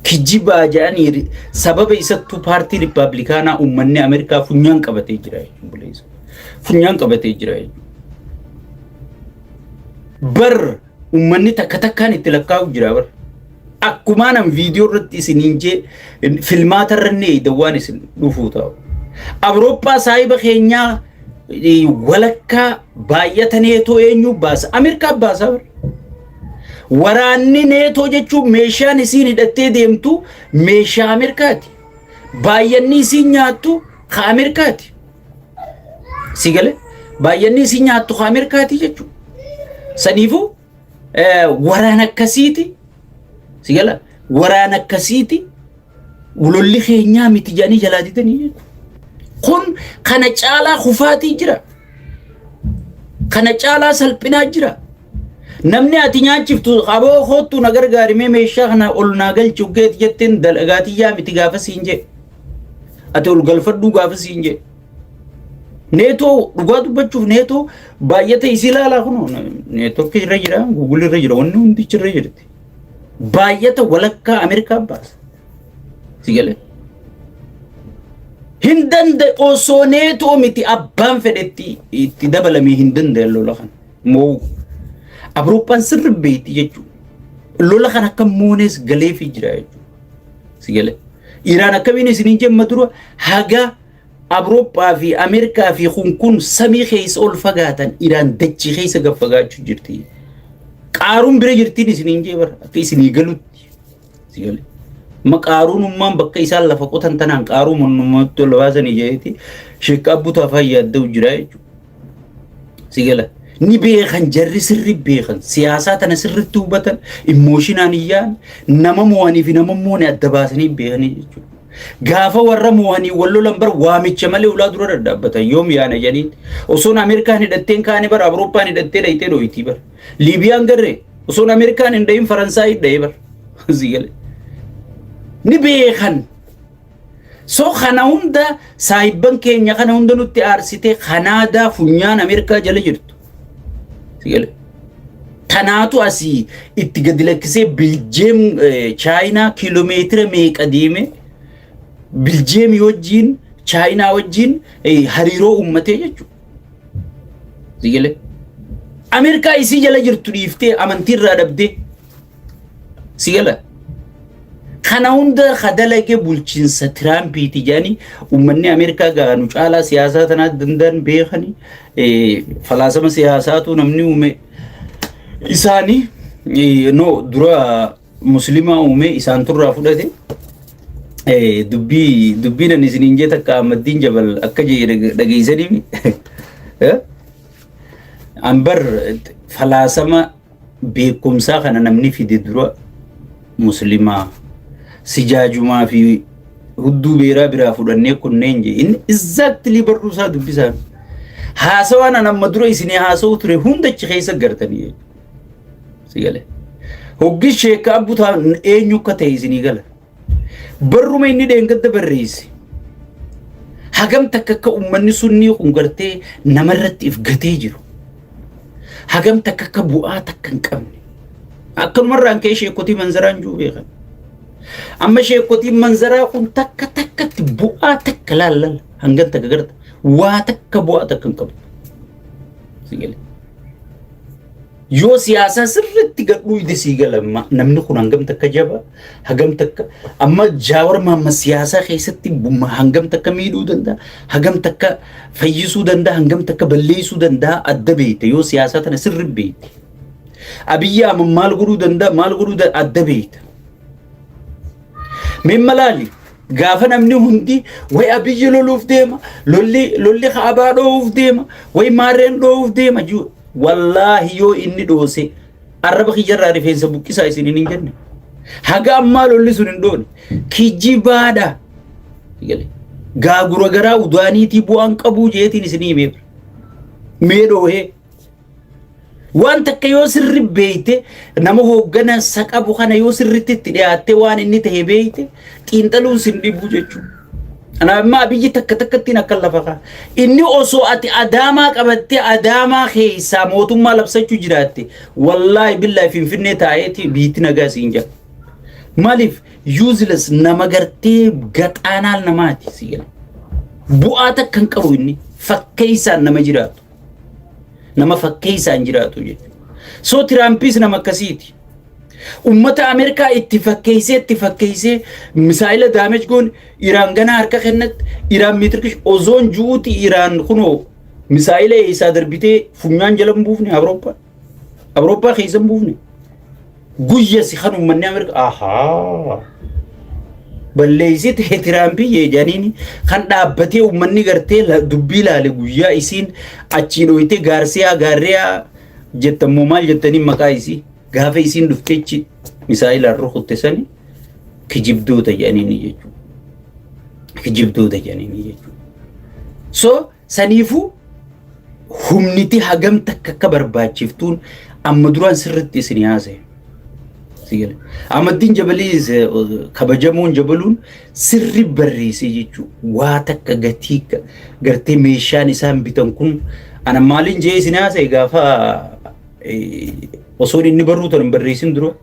Speaker 4: Kijibaa jedhanii sababa isattuu paartii Riippaabilikaanaa uummanni Ameerikaa funyaan qabatee jira jechuudha. Funyaan qabatee jira jechuudha. Bar uummanni takka takkaan itti lakkaa'u jira bar. Akkuma nam viidiyoo irratti isiniin jee filmaata irrannee dawwaan isin dhufuu ta'u. Awurooppaa saayiba keenyaa walakkaa baay'ataneetoo eenyu baasa Ameerikaa baasa bar. Waraanni neetoo jechuun meeshaan isiin hidhattee deemtu meeshaa Ameerikaati. Baay'anni isiin nyaattu ka Ameerikaati. Sigalee baay'anni isiin nyaattu ka Ameerikaati jechuudha. Saniifuu waraan akkasiiti. Sigalee waraan akkasiiti. Lolli keenyaa miti jedhanii jalaa didanii jechuudha. Kun kana caalaa kufaatii jira. Kana caalaa salphinaa jira. Namni ati nyaachiftu qaboo hoottu na gargaarimee meeshaa kana ol naa galchu geet jetteen dalagaatiyyaa miti gaafa siin jee. Ati ol galfadhuu gaafa siin jee. Neetoo dhugaa dubbachuuf neetoo baay'ata isi ilaalaa kun neetoo irra jira Google irra jira wanni hundichi irra jirti. Baay'ata walakkaa Ameerikaa baasa. Sigalee. Hin danda'e osoo neetoo miti abbaan fedhetti itti dabalamee hin danda'e lola kana. Moo Awurooppaan sirri beekti jechuudha. Lola kan akka moonees galeefii jira jechuudha. Sigalee. Iraan akkamiin isiniin jemma dura haga Awurooppaa fi Ameerikaa fi kun samii keessa ol fagaatan Iraan dachii keessa gad fagaachuu jirti. Qaaruun bira jirtiin isiniin jee bara akka isinii galutti. Sigalee. Maqaaruunummaan bakka isaan lafa qotan tanaan qaaruun mannummaatti ol baasanii jeeti sheekka abbuutaa afaan yaadda'u jira jechuudha. Sigalee. Ni beekan jarri sirri beekan siyaasaa tana sirritti hubatan emooshinaan iyyaan nama mo'anii fi nama mo'anii adda baasanii beekanii jechuudha. Gaafa warra mo'anii wal lolan bar waamicha malee ulaa dura daddaabbatan yoom yaana jedhaniin osoon Ameerikaan hidhatteen kaanii bar Awurooppaan hidhattee dhayitee dho'itii bar Liibiyaan garree osoon Ameerikaan hin dhayin Faransaay hidhayee bar sigalee. Ni beekan. So kana hunda saayibban keenya kana hunda nutti aarsitee Kanaadaa funyaan Ameerikaa jala jirtu. Sigalee. Kanaatu asii itti gadi lakkisee Biljeem Chaayinaa kiiloomeetira meeqa deeme Biljeem wajjin Chaayinaa wajjin hariiroo uummatee jechuudha. Sigalee. Ameerikaa isii jala jirtu dhiiftee amantii irraa dhabdee. Sigalee. Kana hunda kadalage bulchiinsa Tiraampiiti jedhanii uummanni Ameerikaa gaanu caalaa siyaasaa tanaa danda'an beekanii falaasama siyaasaatu namni uume isaanii dura muslimaa uume isaan turraa fudhate dubbiin ani isiniin jee takka Ahmadiin Jabal akka jedhe dhageessanii ambar falaasama beekumsaa kana namni fide dura muslimaa sijaajumaa fi hudduu beeraa biraa fudhannee kunneen jee inni exactly barruu isaa dubbisaan haasawaan amma dura isinii haasa'u ture hundachi keessa gartanii sigalee hoggi sheeka abbutaa eenyu akka ta'e isinii gala barruma inni dheengadda barreesse hagam takka akka ummanni sunni kun gartee namarratti if gatee jiru hagam takka akka bu'aa takka hin qabne akkanumarraan ka'ee sheekotii manzaraan juu beekan amma sheekotii manzaraa kun takka takkatti bu'aa takka laallal hangan takka garta waa takka bu'aa takka hin qabdu sigale yoo siyaasa sirriitti gadhuu ide sigala namni kun hangam takka jaba hagam takka amma jaawar maamma siyaasa keessatti hangam takka miidhuu danda'a hagam takka fayyisuu danda'a hangam takka balleessuu danda'a adda beekte yoo siyaasa tana sirri beekte abiyyaa maal godhuu danda'a adda beekte Mimmalali gaafa namni hundi way abiyyi loluuf deema lolli kaabaa dhoowuuf deema way maarreen dhoowuuf deema wallahi yoo inni dhoose arraba kiyyarraa rifeensa buqqisaa isiniin hin jenne haga ammaa lolli sun hin dhoone kijibaadha gaagura garaa udaaniitii bu'aan qabuu jeetiin isinii mee dhoohee waan takka yoo sirri beeyte nama hooggana saqabu kana yoo sirritti itti dhiyaatte waan inni ta'e beeyte xiinxaluun sin dhibbu jechuudha. Ana amma biyyi takka takkattiin akka lafa kaa inni osoo ati adaamaa qabattee adaamaa keessaa mootummaa labsachuu jiraatte wallaahi billaahi finfinnee taa'eeti biitti nagaa siin jira. Maaliif useless nama gartee gaxaanaal namaati si gala. Bu'aa takka hin qabu inni fakkeessaan nama jiraatu. Nama fakkeessaan jiraatu jechuudha. So Tiraampiis nama akkasiiti. Ummata Ameerikaa itti fakkeessee misaa'ila daamej goon Iraan gana harka kennatti Iraan miitirkish ozoon juuti Iraan kunoo misaa'ila isaa darbitee funyaan jala hin buufne Awurooppaa keessa hin buufne guyya si kan ummanni Ameerikaa ahaa balleessii ta'e Tiraampii jedhaniini kan dhaabbatee ummanni gartee dubbii ilaale guyyaa isiin achiin ooyitee gaarriyaa jettammoo maal jettanii maqaa isii gaafa isiin dhufteechi misaa'ila rukutte sani kijibdoota jedhaniini jechuudha. So saniifuu humniti hagam takka akka barbaachiftuun amma duraan sirriitti isin haasa'e. Ahmadiin Jabalii kabajamoon jabaluun sirri barreessee jechuudha. Waa takka gatii gartee meeshaan isaan bitan kun ana maaliin jee isin haasa'e gaafa osoo inni barruutan hin barreessin dura.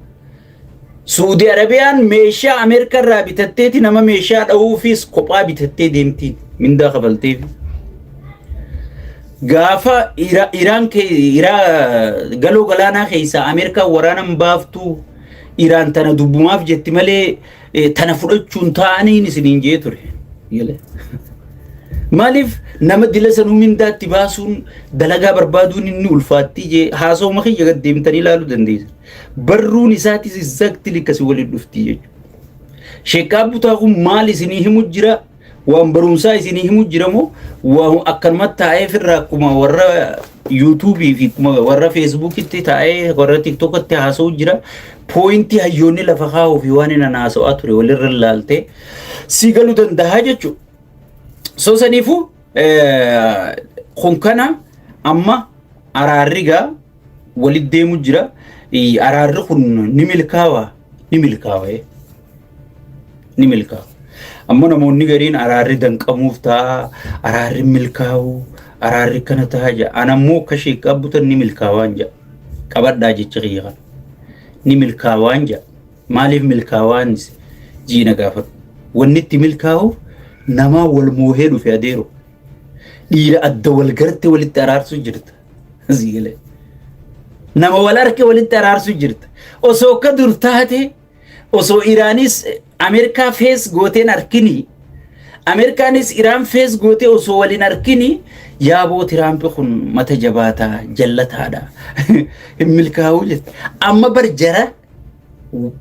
Speaker 4: Suudi Arabiyaan meeshaa Ameerikaa irraa bitatteeti nama meeshaa dha'uufis kophaa bitattee deemtiin mindaa kabalteef. Gaafa Iraan galoo galaanaa keessaa Ameerikaa waraanan baaftuu Iraan tana dubbumaaf jetti malee tana fudhachuun taa'aniin isiniin jee ture. Maaliif nama dila sanuu mindaatti baasuun dalagaa barbaaduun inni ulfaatti jee haasawuma kiyya gad deemtanii ilaaluu dandeessan. Barruun isaatis exactly akkasi waliin dhufti jechuudha. Sheekaa butaa kun maal isinii himu jira waan barumsaa isinii himu jira moo waan akkanumatti taa'ee firraa akkuma warra YouTube fi warra Facebook itti taa'ee warra TikTok itti haasa'u jira. Pointi hayyoonni lafa kaa'uu fi waan inni haasa'aa ture walirra ilaaltee si galuu danda'a jechuudha. So saniifuu kun kana amma araarrigaa walitti deemu jira. Araarri kun ni milkaawa. Amma namoonni gariin araarri danqamuuf ta'a, araarri milkaawu, araarri kana ta'a jira. Anammoo akka sheekaa butan ni milkaawaan jira. Qabadhaa jecha kiyya kana. Ni milkaawaan jira. Maaliif milkaawaanis jiina gaafatu. Wanni itti milkaa'uuf nama wal moohee dhufe adeero. Dhiira adda wal garte walitti araarsu jirta. Ziilee. Nama wal harke walitti araarsu jirta. Osoo akka dur taate osoo Iraanis Ameerikaa fees gooteen harkini Ameerikaanis Iraan fees gootee osoo waliin harkini yaaboo Tiraampi kun mata jabaataa jallataadha. Hin milkaa'uu jette. Amma bar jara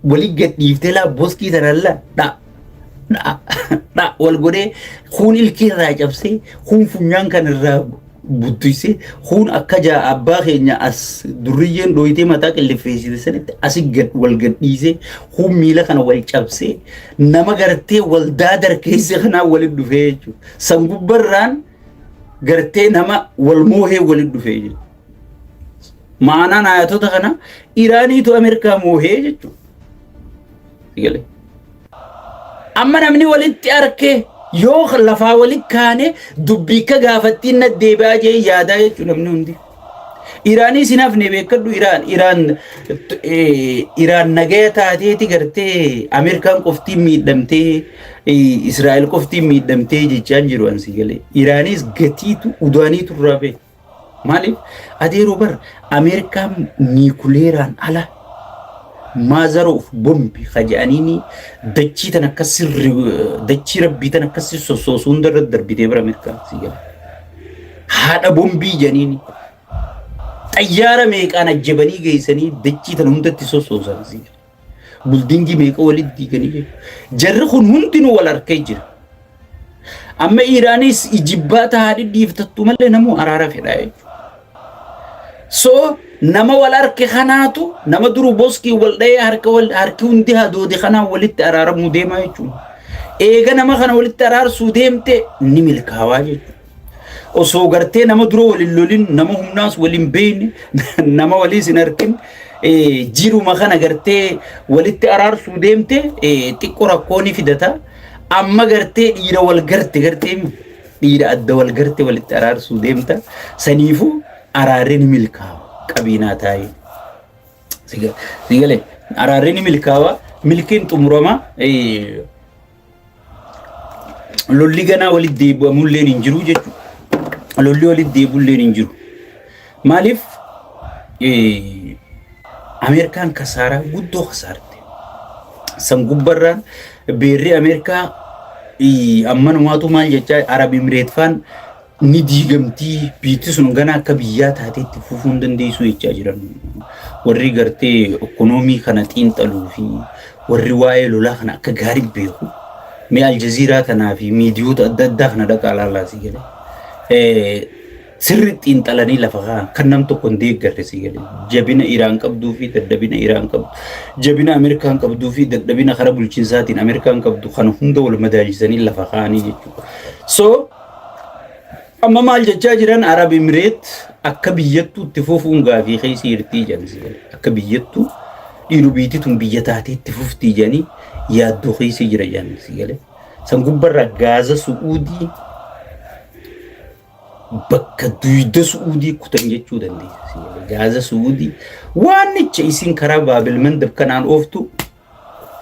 Speaker 4: walii gadhiiftee laa boskii tanalla wal godhee kun ilkii irraa cabsee kun funyaan kan irraa buddise kun akka abbaa keenya as durriyyeen dhooyitee mataa qillifeessite sanitti asi wal gadhiise kun miila kana wal cabsee nama gartee wal daadar keessa kanaa walitti dhufee jechuudha. San gubbarraan gartee nama wal moohee walitti dhufee jechuudha. Maanaan ayatota kana Iraaniitu Ameerikaa moohee jechuudha. Amma namni walitti arkee yoo lafaa walitti kaane dubbii ka gaafattiin na deebi'aa jee yaadaa jechuudha namni hundi. Iraanii sinaaf ne beekadhu Iraan nagaya taateeti gartee Ameerikaan qoftiin miidhamtee Israa'el qoftiin miidhamtee jechaan jiru ansi galee. Iraanis gatiitu udaaniitu irraa beeku. Maaliif adeeroo bar Ameerikaan niikuleeraan ala maazaroof bombi khaja'aniini dachii tan akkasi dachii rabbii tan akkasi sossoosuu hunda irratti darbitee bara Ameerikaan si galee. Haadha bombii janiini. Xayyaara meeqaan ajjabanii geessanii dachii tan hundatti sossoosan si galee. Buldingi meeqa walitti diiganii jiru. Jarri kun hundinuu wal harkee jira. Amma Iraanis ijibbaata haadhi dhiiftattu malee namuu araara fedhaa jechuudha. So nama wal harke kanaatu nama duru boskii wal dha'ee harki hundi hadoode kanaan walitti araaramuu deemaa jechuudha. Eega nama kana walitti araarsuu deemte ni milkaawaa jechuudha. Osoo gartee nama dura waliin lolin nama humnaas waliin beeyne nama waliis hin harkin jiruma kana gartee walitti araarsuu deemte xiqqoo rakkoon fidata. Amma gartee dhiira wal garte gartee dhiira adda wal garte walitti araarsuu deemta. Saniifuu araarri ni milkaawa qabiinaa taa'ee. Sigalee araarri ni milkaawa milkiin xumurama lolli ganaa walitti deebi'amullee hin jiru jechuudha. Lolli walitti deebi'ullee hin jiru. Maaliif Ameerikaan kasaaraa guddoo kasaarte. San gubbarraan beerri Ameerikaa ammanumaatu maal jechaa Arab Emireetfaan ni diigamtii biitti sun gana akka biyyaa taateetti fufuu hin dandeessu jechaa jiran. Warri gartee ekonoomii kana xiinxaluu fi warri waa'ee lolaa kana akka gaarii beeku mee Aljaziiraa kanaa fi miidiyoota adda addaa kana dhaqaa laalaa si galee. Sirri xiinxalanii lafa kaan kan nam tokko hin deeggarre si galee. Jabina Iraan qabduu fi dadhabina Iraan qabdu. Jabina Ameerikaan qabduu fi dadhabina karaa bulchiinsaatiin Ameerikaan qabdu kan hunda wal madaalisanii lafa kaanii jechuudha. So amma maal jechaa jiran Arab Emireet akka biyyattuu itti fufuun gaafii keessa hirtii jedhan si galee. Akka biyyattuu dhiiru biitituun biyya taatee itti fuftii jedhanii yaaddoo keessa jira jedhan si galee. San gubbarraa Gaaza Su'uudii bakka duyda Su'uudii kutan jechuu dandeessa. Gaaza Su'uudii waan icha isin karaa Baabil Mandab kanaan ooftu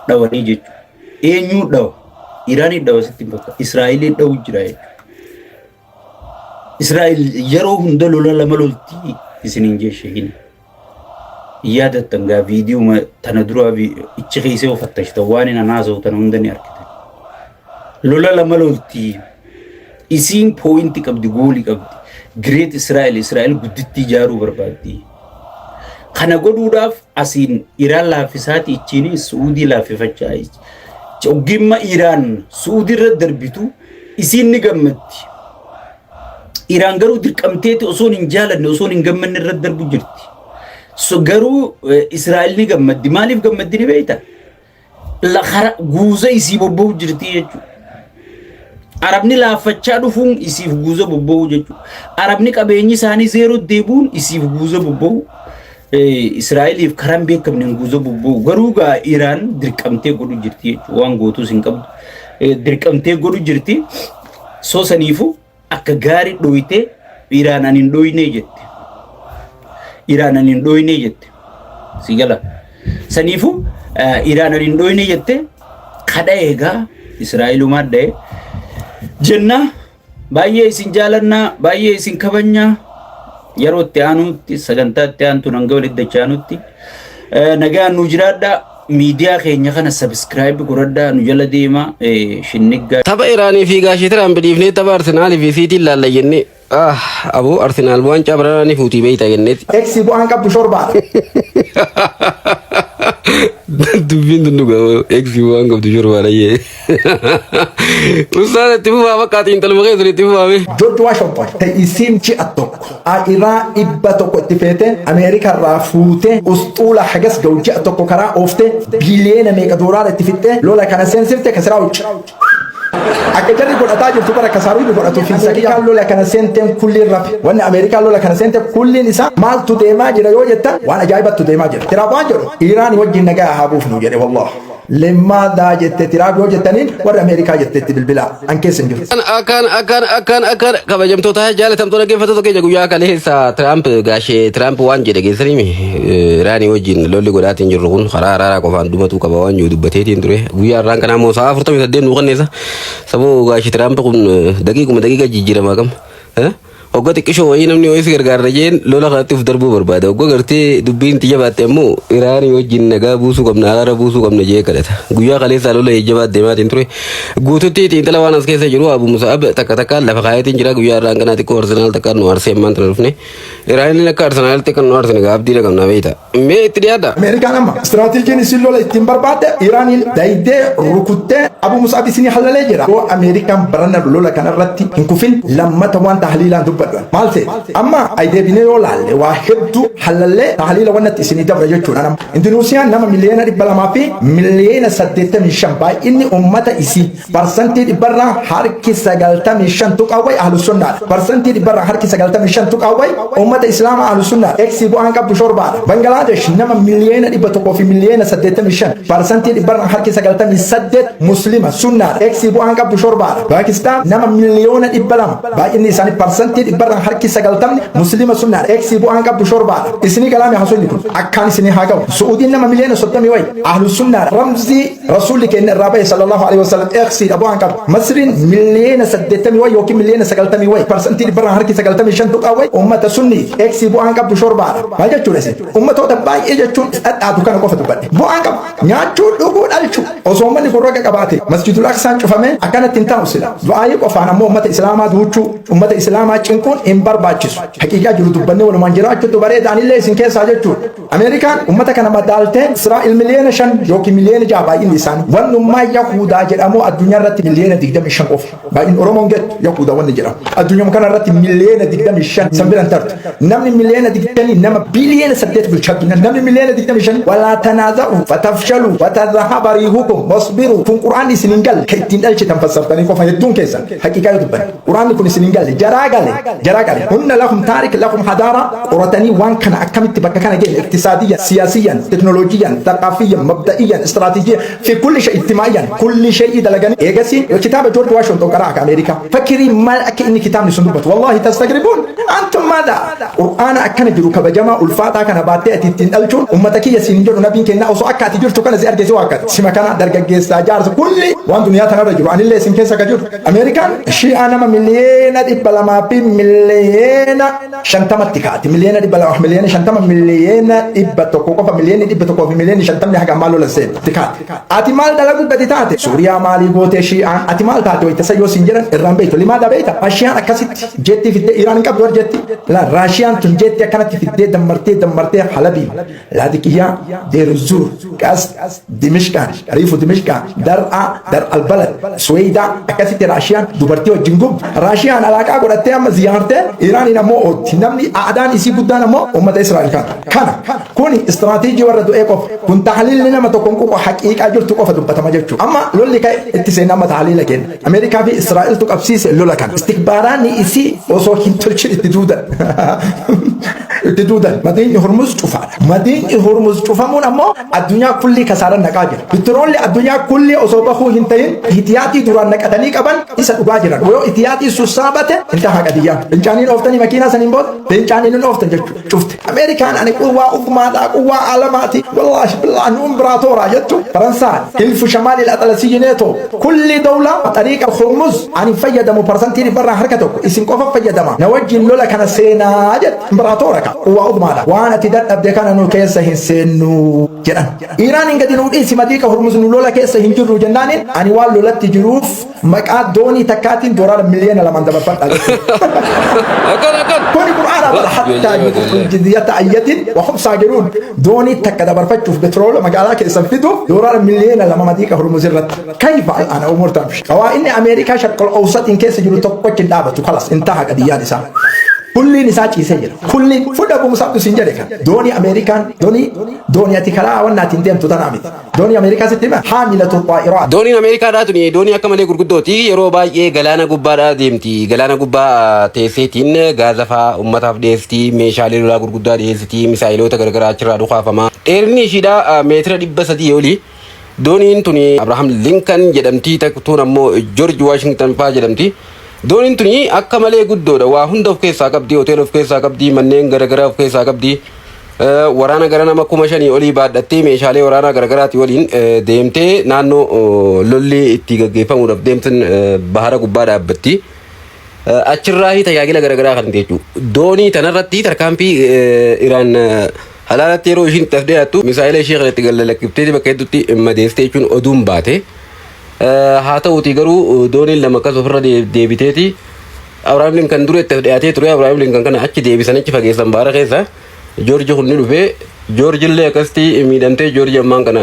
Speaker 4: dhawanii jechuudha. Eenyuu dhawa? Iraanii dhawa sitti bakka Israa'eliin dhawu jira jechuudha. Israa'el yeroo hunda lola lama lolti isiniin jeeshee yaadattan gaa viidiyoo tana dura ichi keessa ofattashta waan ina naasoo tana hunda ni argitan. Lola lama lolti isin poointi qabdi goolii qabdi. Great Israa'el gudditti ijaaruu barbaaddi. Kana godhuudhaaf asiin Iraan laaffisaati ichiin Suudii laaffifachaa jiru. Ogimma Iraan Suudii irra darbitu isin ni gammaddi. Iraan garuu dirqamteeti osoo hin jaalanne osoo hin gammanne irra darbu jirti. So garuu Israa'el ni gammaddi. Maaliif gammaddi ni beektaa? Guuza isii bobba'u jirti jechuudha. Arabni laaffachaa dhufuun isiif guuza bobba'u jechuudha. Arabni qabeenyi isaanii zeeroo deebuun isiif guuza bobba'u. Israa'eliif karaan beekamne guuza bobba'u. Garuu gaa Iraan dirqamtee godhu jirti jechuudha. Waan gootuus hin qabdu. Dirqamtee godhu jirti. So saniifuu akka gaarii dhoyite Iraan ani hin dhoyne jette. Iraan ani hin dhoyne jette. Si gala. Saniifuu Iraan ani hin dhoyne jette kadha eegaa Israa'elumaa dha'e. Jenna baay'ee isin jaalannaa baay'ee isin kabajnaa yeroo itti aanutti sagantaa itti aantu hanga walitti dachaanutti nagaan nu jiraadhaa. Miidiyaa keenya kana subscribe godhadhaa nu jala deema shinnigaa.
Speaker 3: Tapha Iraanii fi gaashii Tiraamp dhiifnee tapha Arsenaalii fi Siitiin laalla jennee aboo Arsenaal waancaa baranaanii fuutii beeyta jenneeti.
Speaker 1: Eksi bu'aan qabdu shorbaa.
Speaker 3: Dubbiin tunduga eksi bu'aan qabdu shorbaa dhayyee. Ustaas itti fufaa fakkaatiin talma keessa itti fufaame.
Speaker 1: George Washington isiin ji'a tokko Iraan dhibba tokko itti feete Ameerikaa irraa fuute usxuula hagas ga'u ji'a tokko karaa oofte biliyeena meeqa doolaara itti fixxe lola kana seensifte kasiraa hojii. أكجري قد أتاجر تبارك كساروي قد أتو في سكيا لولا كان سنتين كل الرب وأن أمريكا لولا كان سنتين كل نساء مال تديما جرا يوجتا وأنا جايبة تديما جرا ترى بانجر إيران وجه نجا هابوف نجري والله لما دا جت ترى يوجتنين ور أمريكا جت بالبلا أنكيس نجر
Speaker 3: akan kabajamtoota jaalatamtoota dhaggeeffattoota keenya guyyaa kaleessa Tiraamp gaashee Tiraamp waan jedhe geessanii Iraanii wajjin lolli godhaatiin jirru kun karaa araaraa qofaan dhumatu qaba waan jiru dubbateetiin ture guyyaa irraan kanaa immoo sa'a 48 nuu kenneessa saboo gaashee Tiraamp kun daqiiqa jijjiiramaa qaba Ogga xiqqishoo wayii namni wayii si gargaarra jeen lola kanatti of darbuu barbaada. Ogga gartee dubbiin xiyya baatte immoo Iraanii wajjin nagaa buusuu qabna, araara buusuu qabna jee kadhata. Guyyaa kaleessaa lola ejjabaa deemaatiin ture. Guututti xiinxala waan as keessa jiru Abu Musa'ab takka takkaan lafa kaayatiin jira guyyaa irraan kanaa xiqqoo Arsenaal takkaan nu arsee ammaan tana dhufne. Iraaniin akka Arsenaalitti kan nu arsine gaabdii qabna beeyta. Mee itti dhiyaata.
Speaker 1: Ameerikaan amma istiraateejiin isin lola ittiin barbaadde Iraaniin daayidee rukuttee Abu Musa'ab isinii halalee jira. Yoo Ameerikaan baranna lola kanarratti hin kufin lammata waan tahliilaan dubbadhan. Maalte amma aydeebinee yoo laalle waa hedduu halalee tahliila wannatti isinii dabra jechuudha. Indoneesiyaan nama miliyoona 200 fi miliyoona 85 baay'inni ummata isii parsantii dhibbarraa harki 95 tuqawway ahlus sunnaa. Parsantii dhibbarraa harki 95 tuqawway ummata islaamaa ahlus sunnaa. Eksi bu'aan qabdu shorbaadha. Bangladesh nama miliyoona 100 fi miliyoona 85 parsantii dhibbarraa harki 98 muslima sunnaa. Eksi bu'aan qabdu shorbaadha. Pakistan nama miliyoona 200 baay'inni isaanii parsantii dhibbarraa harki 90 muslima sunnaa. Eksi bu'aan qabdu shorbaadha. Isinii kalaami haasonni kun akkaan isinii haa qabu. Suudiin nama miliyoona 30 way ahlus sunnaa. Ramzii rasuulli keenya irraa bahe sallallahu alaihi wasallam eksi bu'aan qabu. Masriin miliyoona 80 way yookiin miliyoona 90 way parsantii dhibbarraa harki 95 tuqaa way ummata sunni eksi bu'aan qabdu shorbaadha. Maal jechuudha isin ummatoota baay'ee jechuun dhadhaatu kana qofa dubbadhe. Bu'aan qabu nyaachuu dhuguu dhalchuu osoo ummanni kun raga qabaate masjidul aqsaan cufamee akkanatti hin taa'u sila. Du'aayii qofaan ammoo ummata islaamaa duuchuu ummata islaamaa cinquun hin barbaachisu. Haqiiqaa jiru dubbannee walumaan jiraachuutu bareedaanillee isin keessaa jechuudha. Ameerikaan ummata kana madaaltee Israa'el miliyoona 5 yookiin miliyoona 6 baay'inni isaanii wannummaa Yahudaa jedhamu addunyaa irratti miliyoona 25 qofa. Baay'in Oromoon gettu Yahudaa wanni jedhamu. Addunyaa kana irratti miliyoona 25 sanbiran tartu. Namni miliyoona 20 nama biliyoona 8 bulchaa addunyaa. Namni miliyoona 25 walaa tanaaza'u fatafshalu watadhahaba riihukum wasbiru kun Qur'aanni isin hin galle kan ittiin dhalchitan fassartanii qofa hedduun keessan haqiiqaa yoo dubbanne Qur'aanni kun isin hin galle jaraa gale hunna lakum taarik lakum hadaara qoratanii waan kana akkamitti bakka kana ga'e iktisaadiyyan siyaasiyyan teknooloojiyan thaqaafiyyan mabda'iyyan istiraatiijiyyan fi kulli shay ijtimaa'iyyan kulli shay dalaganii eegasi kitaaba George Washington qaraa Ameerikaa fakkirii maal akka inni kitaabni sun dubbatu wallahi tastagribuun antum maada Qur'aana akkana jiru kabajamaa ulfaataa kana baattee ati ittiin dhalchuun ummata kiyya siin jedhu nabiin keenya osoo akka ati jirtu kana si argeesi waa akkati sima kana dargaggeessaa jaarsa kulli waan duniyaa tanarra jiru anillee isin keessa ka jiru Ameerikaan shi'aa nama miliyoona 200 fi miliyoona 50 kaati miliyoona 200 miliyoona 50 miliyoona 100 qofa miliyoona 100 fi miliyoona 50 haga maal lola seen tikaati ati maal dalagu gadi taate Suuriyaa maalii gootee shi'aan ati maal taate wayita sayyoo siin jedhan irraan beektu limaadha beekta shi'aan akkasitti jetti fiddee Iraan hin qabdu jetti la Raashiyaan tun jetti akkanatti fiddee dammartee Halabii Laadiqiyaa Deeruzuur Qas Dimishqaan Riifu Dimishqaan Dar Albalad Suweedaa akkasitti Raashiyaan dubartii wajjin gubdu Raashiyaan alaaqaa godhattee amma ziyaartee Iraaniin ammoo ootti namni aadaan isii guddaan ammoo ummata Israa'el kana kuni istiraatiijii warra du'ee qofa kun tahliilli nama tokkoon qofa haqiiqaa jirtu qofa dubbatama jechuudha amma lolli ka'e itti seenaa amma tahliila kenna Ameerikaa fi Israa'eltu qabsiise lola kana istikbaaraanni isii osoo hin tolchin itti duudan madiinni Hormuz cufaadha madiinni Hormuz cufamuun ammoo addunyaa kulli kasaaran naqaa jira bitroolli addunyaa kulli osoo bahuu hin ta'in ihtiyaatii duraan naqatanii qaban isa dhugaa jiran yoo ihtiyaatii sussaabate intaha qadiyyaan fincaaniin ooftanii makiinaa saniin booda fincaaniin ooftan jechuudha cufte Ameerikaan ani quwwaa ufmaadhaa quwwaa alamaati wallahi billahi nu imbraatoraa jettu Faransaa hilfu shamaali al-Atlasiyyi neeto kulli dawla xariiqa Hormuz ani fayyadamu parsantii dhibbarraa harka tokko isin qofa fayyadama na wajjin lola kana seenaa jette imbraatoora ka quwwaa ufmaadhaa waan ati dadhabde kana nu keessa hin seennu jedhan Iraaniin gadi nu dhiisi madiiqa Hormuz nu lola keessa hin jirru jennaaniin ani waan lolatti jiruuf maqaa doonii takkaatiin doolaara miliyoona 2 dabarfadha kuni Qur'aana bala hattaa jizyata ayyatin wa hum saagiruun doonii takka dabarfachuuf betroola magaalaa keessan fiduuf doolaara miliyoona 2 madiiqa Hormuz irratti kayfa al'aana umurtaan qawaa inni Ameerikaa shaqqal awsatiin keessa jiru tokkochi dhaabatu kalas intaha qadiyyaan isaa كل نساء يسجل كل فدا بمصاب سنجر كان دوني أمريكان دوني أتكلا وانا تندم تدرامي دوني أمريكا ستما حاملة الطائرات
Speaker 3: دوني أمريكا راتني دوني أكمل غرقدوتي يروبا غلانا غبارا ديمتي غلانا غبا تيسيتين غازفا أمتا فديستي ميشالي لولا غرقدا ديستي مسائلو تغرغرا چرا دخوا فما إرني شدا متر دبسدي يولي دوني توني أبراهام لينكن جدمتي تكتون أمو جورج واشنطن فا جدمتي دوني توني أكمل غدودا وهند of keessa qabdi hotel of keessa qabdi manneen garagaraa of keessa qabdi waraana garana makkuma shanii olii baadhattee meeshaalee waraanaa garagaraati waliin deemtee naannoo lolli itti gaggeeffamuudhaaf deemtan bahara gubbaa dhaabbatti achirraa tajaajila garagaraa kan jechuudha. Doonii tanarratti tarkaanfii Iraan halaalatti yeroo ishiin tafdeettu misaa'ila ishee kanatti galalakkifteeti bakka hedduutti madeessitee jechuun oduun baate. Haa ta'uutii garuu dooniin lama akkas ofirra deebiteeti. Abrahaam Linkan dura itti dhiyaatee ture. Abrahaam Linkan kana achi deebisan achi fageessan baara keessa. Joorji kun ni dhufee Joorji illee akkasitti miidhamtee Joorji ammaan kana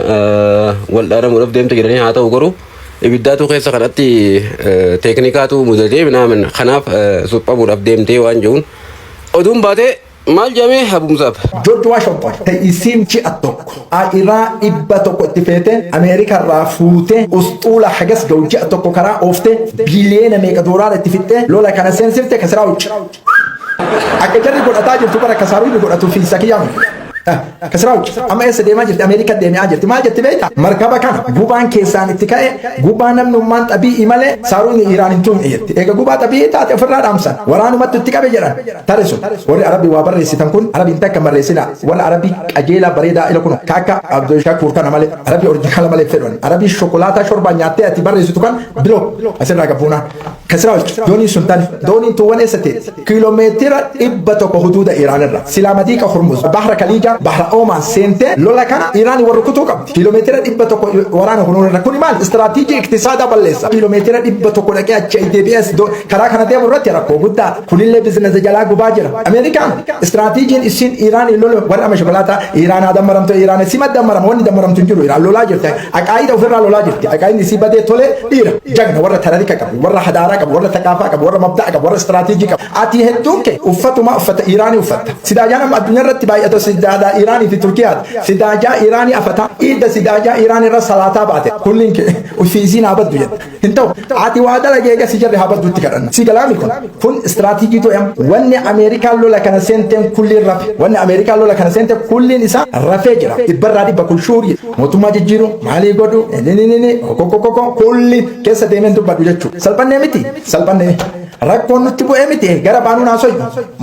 Speaker 3: wal dhaanamuudhaaf deemte jedhanii haa ta'u garuu ibiddaatu keessa kanatti teeknikaatu mudatee minaamin kanaaf suphamuudhaaf deemtee waan jiruun oduun baatee maal jedhamee habumsaaf.
Speaker 1: George Washington ta'isiin ji'a tokko Iraa dhibba tokko itti feete Ameerikaa irraa fuute usxuula hagas ga'u ji'a tokko karaa ooftee biliyeena meeqa doolaara itti fixxee lola kana seensifte kasiraa wucci. Akka jarri godhataa jirtu bara kasaaruun godhatu fi sakiyyamu. Kasraa wucci. Amma eessa deemaa jirti Ameerikaa deemaa jirti maal jetti beektaa markaba kana gubaan keessaan itti ka'e gubaa namnummaan xabii malee saaruun Iraan hin tuumne jetti. Eega gubaa xabii taate ofirraa dhaamsan waraanumatti itti qabe jedhan taresu warri Arabii waa barreessitan kun Arabiin takka barreessina wala Arabii qajeelaa bareedaa ila kun kaakka Abdul Shakur kana malee Arabii orjinaala malee fedhan Arabii shokolaataa shorbaa nyaattee ati barreessitu kan biloo asirraa gabuuna. Kasraa wucci dooniin sun tani dooniin tuuwwan eessa ta'e kiiloomeetira dhibba tokko huduuda Iraan irra Silaamadii ka Hormuz bahra Kaliija bahra Oman seente lola kana Iraan warra kutuu qabdi kiiloomeetira dhibba tokko waraana kunuunirra kuni maal istiraatiijii iktisaada balleessa kiiloomeetira dhibba tokko dhaqee achi DBS karaa kana deemu irratti rakkoo guddaa kunillee biizinasa jalaa gubaa jira Ameerikaan istiraatiijiin isin Iraan lolo warra amashbalaataa Iraan adammaramtu Iraan sima dammaram wanni dammaramtu jiru Iraan lolaa jirti aqaayida ofirraa lolaa jirti aqaayidni si badee tole dhiira jagna warra tararika qabu warra hadaara qabu warra taqaafaa qabu warra mabda'a qabu warra istiraatiijii qabu ati hedduun kee uffatuma uffata Iraanii uffatta sidaajaan amma addunyaa irratti baay'atu sidaada Iraanii fi Turkiyaat sidaajaa Iraanii afata idda sidaajaa Iraan irra salaataa baate kullin kee ufiisiin abaddu jedha hin ta'u ati waa dalagee eega si jarri habaddutti kadhanna si galaami kun istiraatiijii to'am wanni Ameerikaan lola kana seenteen kulliin rafe wanni Ameerikaan lola kana seenteen kulliin isaa rafee jira dhibbarraa dhibba kun shuurii mootummaa jijjiiru maalii godhu kokokoko kulli keessa deemeen dubbadhu jechuudha salphannee miti salphannee rakkoon nutti bu'ee miti gara baanuu naasoy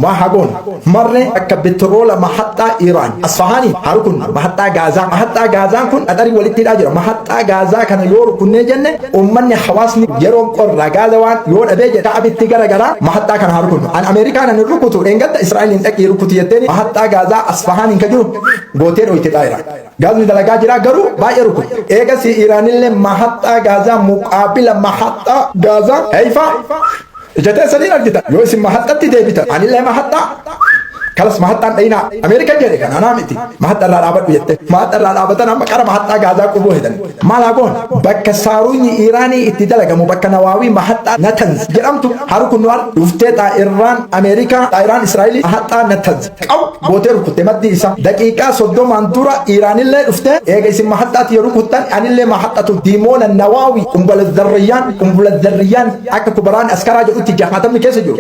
Speaker 1: maa hagoon marre akka betroola mahaxxaa Iraan Asfahaanii harkun mahaxxaa gaazaan kun adari walitti hidhaa jira mahaxxaa gaazaa kana yoo rukunnee jenne ummanni hawaasni yeroo qorra gaaza waan yoo dhabee jedha abitti gara garaa mahaxxaa kana harkun an Ameerikaan an rukutu dheengadda Israa'eliin dhaqii rukutu jetteeni mahaxxaa gaazaa Asfahaaniin ka jiru gootee dhoyte Iraan gaazni dalagaa jira garuu baay'ee rukut eega si Iraanillee mahaxxaa gaazaa muqaabila mahaxxaa gaazaa hayfa جتة سنين أرجعت يو اسم محطة تدبيت أنا اللي محطة خلاص محطة أينا أمريكا جري كان أنا متي محطة رابط بيجت محطة رابط أنا مكان محطة غازا كوبو هيدن ما لاقون بكساروني إيراني اتدلك مو بكنواوي محطة نتنز جرمتو هارو نوار وفتة إيران أمريكا إيران إسرائيل محطة نتنز أو بوتر كتمت دي إسا دقيقة صدو مانتورا إيراني اللي وفتة إيه اسم محطة يرو كتان أنا اللي محطة ديمون النواوي قنبلة الذريان أكا كبران أسكارا جو اتجاه هاتم كيس جو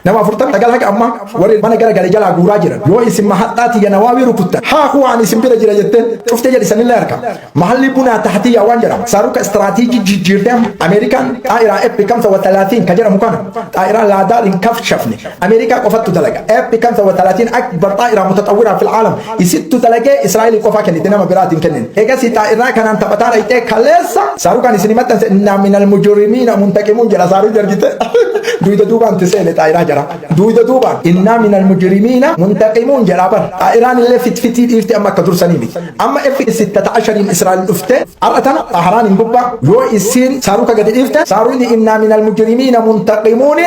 Speaker 1: nama furtam tagal hak amma wari mana gara gara jala gura jira yo isim mahattati ya nawawi rukutta ha huwa an isim bila jira jette shufte jadi sanilla yarka mahalli buna tahtiya wanjara saruka strategy jirdam american taira F-35 kajara mukana taira la dar kaf shafni amerika qofattu talaga F-35 akbar taira mutatawwira fil alam isittu talaga israeli qofa kan dinama biratin kanin ega si taira kanan tabatara ite kalesa saruka ni sinimatan inna minal mujrimina muntakimun jara saru jarjite duida duban tisene taira jara duida duban inna minal mujrimina muntaqimun jarabar iran اللي فتفتي ديرتي اما كدور سنيمي اما اف 16 اسرائيل دفته ارتنا طهران غبا يو اسين ساروكا قد ديرته ساروني اننا من المجرمين منتقمون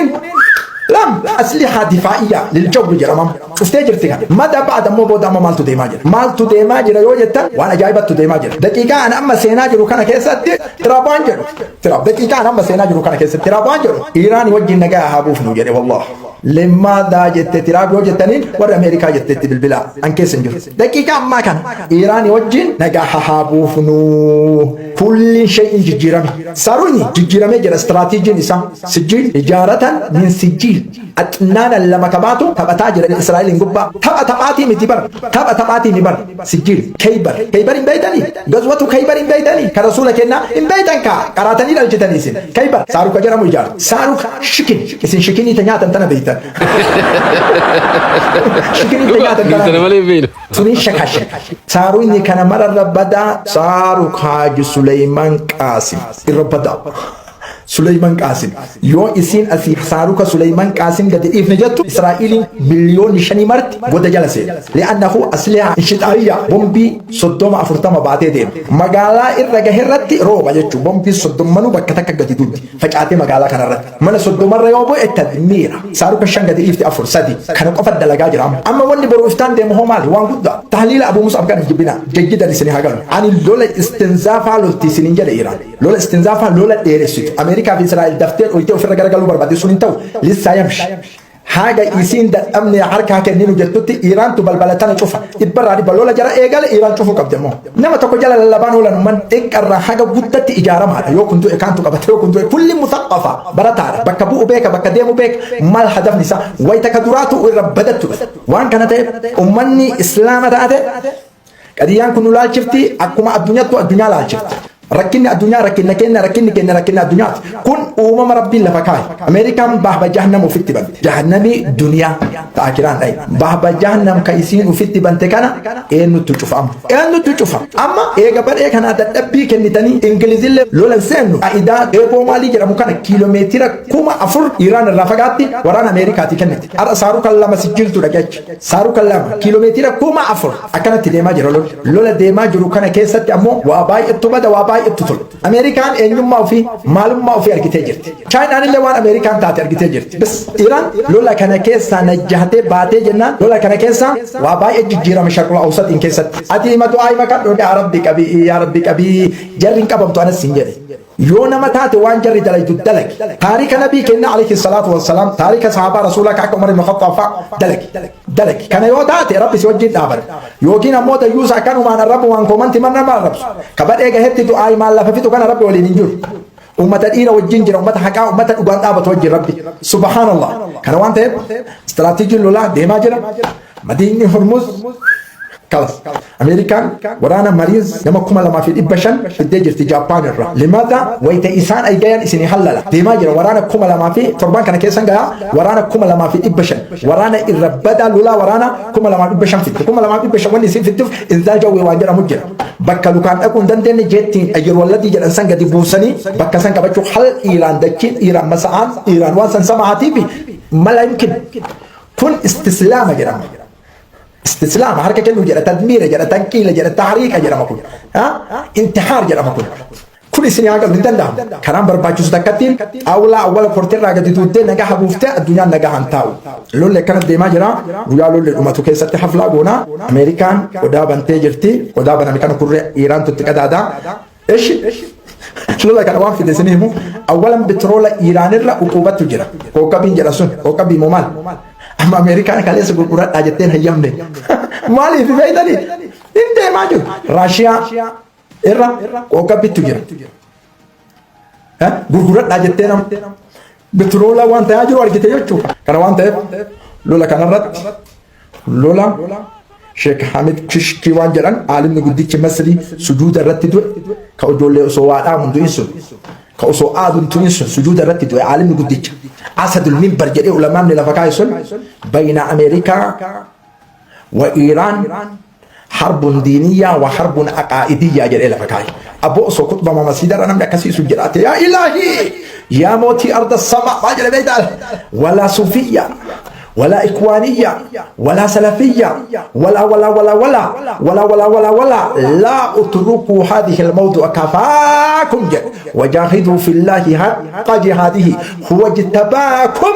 Speaker 1: لم أسلحة دفاعية للجو جرام شفتي جرتها ماذا بعد مو بود أما مالتو ديماجر مالتو ديماجر يوجد وأنا جايبت ديماجر دقيقة أنا أما سيناجر وكان كيسات ترابانجر تراب دقيقة أنا أما سيناجر وكان كيسات ترابانجر إيران يوجد نجاح هابوف نوجد والله لماذا جت تراب يوجد تنين ور أمريكا جت بالبلاد أن كيسنجر دقيقة ما كان إيران يوجد نجاح هابوف نو كل شيء جيرامي ساروني جيرامي جرا استراتيجي نسام سجل إجارة من سجل أتنانا لما كباتو تبا تاجر الإسرائيل نقبا تبا تباتي متبر تبا تباتي مبر سجل كيبر إن بيتني غزوة كيبر إن بيتني كرسولك إن بيتنك كراتني للجتني سن كيبر ساروك جرا مجار ساروك شكين اسم شكيني تنيات أنتنا بيتن شكيني تنيات أنتنا سنين شكاش سارويني كان مرة بدا ساروك حاج سليمان قاسم الربدا سليمان قاسم يو اسين اسي ساروك سليمان قاسم قد إفن جدت إسرائيل مليون شني مرت قد جلسي لأنه أسلحة انشطارية بومبي صدوم أفرطم بعد دين مقالا إرقه الرد روبا جتشو بومبي صدوم منو بكتك قد دود فجأتي مقالا كان الرد من صدوم الريوبو التدمير ساروك الشن قد إفت أفر سدي كانوا قفت دلقا جرام أما وني برو إفتان دي مهمالي وان قد تحليل أبو مصعب كان جبنا جيدا لسني هاقل عن لولا استنزافا لولتي سنين جد إيران لولا استنزافا لولا إيرسيت أمريكا في إسرائيل دفتر ويتو في الرجال قالوا بربادي سنتو لسه يمشي حاجة يسين ده أمن حركة كنينو جتوتي إيران تبلبلتنا تشوفها إتبرر بلولا جرا إيجال إيران تشوفه قبضمو نما تقول جل اللبان ولا نمان إنكر حاجة بدت إجارة ما يو كنتو إكانتو قبته كنتو كل مثقفة برتار بكبو بيك بكديمو بيك ما الهدف نسا ويتكدراتو وربدتو وان كانت أمني إسلام ده كديان كنو لا شفتي أكما الدنيا لا شفت ركني الدنيا ركننا كنا الدنيا كن ربي لفكاي أمريكا بحب جهنم وفي التبان جهنمي دنيا تأكيران أي بحب جهنم كيسين وفي التبان تكنا إنه تشوف أما قبل أنا تتبي كنتني إنجليزي لولا سنو إذا إبو مالي جرا مكان كيلومتر كوما أفر إيران الرافقاتي وران أمريكا تكنت أرى ساروك الله مسجل ترجع ساروك الله كيلومتر كوما أفر أكنت ديما جرا لولا ديما جرو كان كيسة أمو واباي التوبة واباي التطل أمريكان إنهم ما في معلوم ما في أركتيجرت شاين أنا اللي وان أمريكان تات أركتيجرت بس إيران لولا كان كيسة نجحت بعد جنة لولا كان كيسة واباي الجزيرة مشاكل أوسط إن كيسة أتي ما دعاء ما كان يا ربي كبي جرين كبم توانا سنجري يونا متات وان جري دلائل تدلك تاريخ النبي كنا عليه الصلاة والسلام تاريخ صحابة رسولك عمر بن الخطاب دلك كان يوتات ربي سوجي دابر يوكينا موت يوسع كانوا معنا الرب وان كومنتي من ما الرب كبر إيه هت دعاء ما الله ففيتو كان ربي ولي نجور أمة الإيرة والجنجر أمة حكا أمة الأوغان أبى توجه ربي سبحان الله كان وان تيب استراتيجي لولا ديماجرا مدينة هرمز خلاص أمريكان ورانا مريض لما كمل ما في الإبشان في الدجر في جابان الرا لماذا ويتإنسان أي جاي إسني حللا ديماجر ورانا كمل ما في تربان كان كيسان جا ورانا كمل ما في الإبشان ورانا الربدا لولا ورانا كمل ما في الإبشان في كمل ما في الإبشان وني سين في التف إنزال جو وانجرا مجرا بكالو كان أكون دندن جتين أجر والذي جل إنسان قد يبوسني بكسان كبتشو حل إيران دكين إيران مسعان إيران وانسان سماعتي بي ما لا يمكن كن استسلام جرام استسلام حركة كله جرى تدمير جرى تنكيل جرى تحريك جرى ما كل انتحار جرى ما كل سنة عقل ندندم كلام برباجوس دكتين أول كورتين راجع تودين نجاح بوفته الدنيا نجاح انتاو لول كانت ديما جرى ويا لول ما توكل ست حفلة قونا أمريكان ودا بنتجرتي ودا بنامريكان كوريا إيران تتكاد هذا إيش لولا كان وان في دسنيمو أولا بترول إيران الرا وقوبات تجرى وكابين جرسون وكابين ممال أما أمريكان كاليس غرغرات أجتين هيامني مالي في بيتني أنت ما جو روسيا إيران وكابين تجرى ها غرغرات أجتين بترولا وان تاجر وارجتيو تشوف كان وان تاجر لولا كان الرد لولا شيخ حامد كشكي وان جران عالم نقديك مسري سجود الرد دو كأجول سواء من دويسون كأسو آدم تونس سجود الرد دو عالم نقديك أسد المنبر جري علماء من الفكايسون بين أمريكا وإيران حرب دينية وحرب عقائدية جري الفكاي أبو أسو كتب ما مسيدر أنا مكسي سجرات يا إلهي يا موتي أرض السماء ما جري بيدال ولا صوفية ولا إخوانية ولا سلفية ولا لا اتركوا هذه الموضوع كفاكم وجاهدوا في الله حق جهاده هو اجتباكم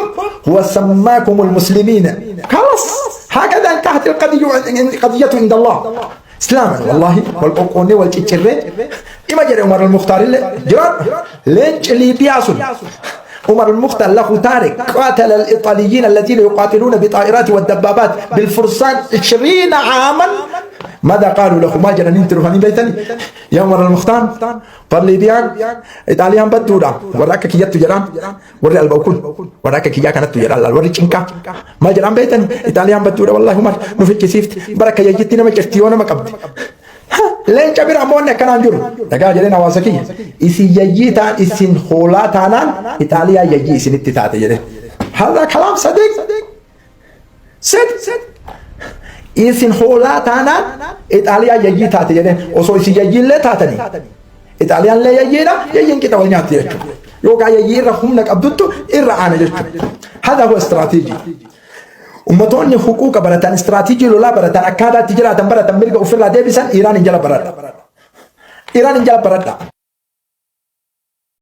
Speaker 1: هو سماكم المسلمين خلاص هكذا انتهت القضية عند الله اسلاما والله والقوني والتشري إما جرى عمر المختار اللي جرى لينش اللي بياسون عمر المختار له تارك قاتل الإيطاليين الذين يقاتلون بالطائرات والدبابات بالفرسان 20 عاما ماذا قالوا له ما جرى ننتر فاني بيتني يا عمر المختار برليبيان إيطاليان بدودا وراك كيات تجرام ورا البوكون وراك كيا كانت تجرا الوري تشنكا ما جرام بيتني إيطاليان بدودا والله عمر نفك سيفت بركة يجتنا ما كفتيونا ما قبض لين كبير أمون كان أنجر لقى جلنا واسكي إسي يجيتا إسين خولاتانا إيطاليا يجي إسين اتتات جده هذا كلام صدق إسين خولاتانا إيطاليا يجي تات جده وصو إسي يجي له تاتني إيطاليا لا يجينا يجين كده ونيات يجو يوقع يجي رحم لك أبدو إرعانا جدو هذا هو استراتيجي أمتوني حقوق براتان استراتيجي لولا براتان أكادا تجرا دمبرا دمبرا وفرلا ديبسان إيران إنجلا برات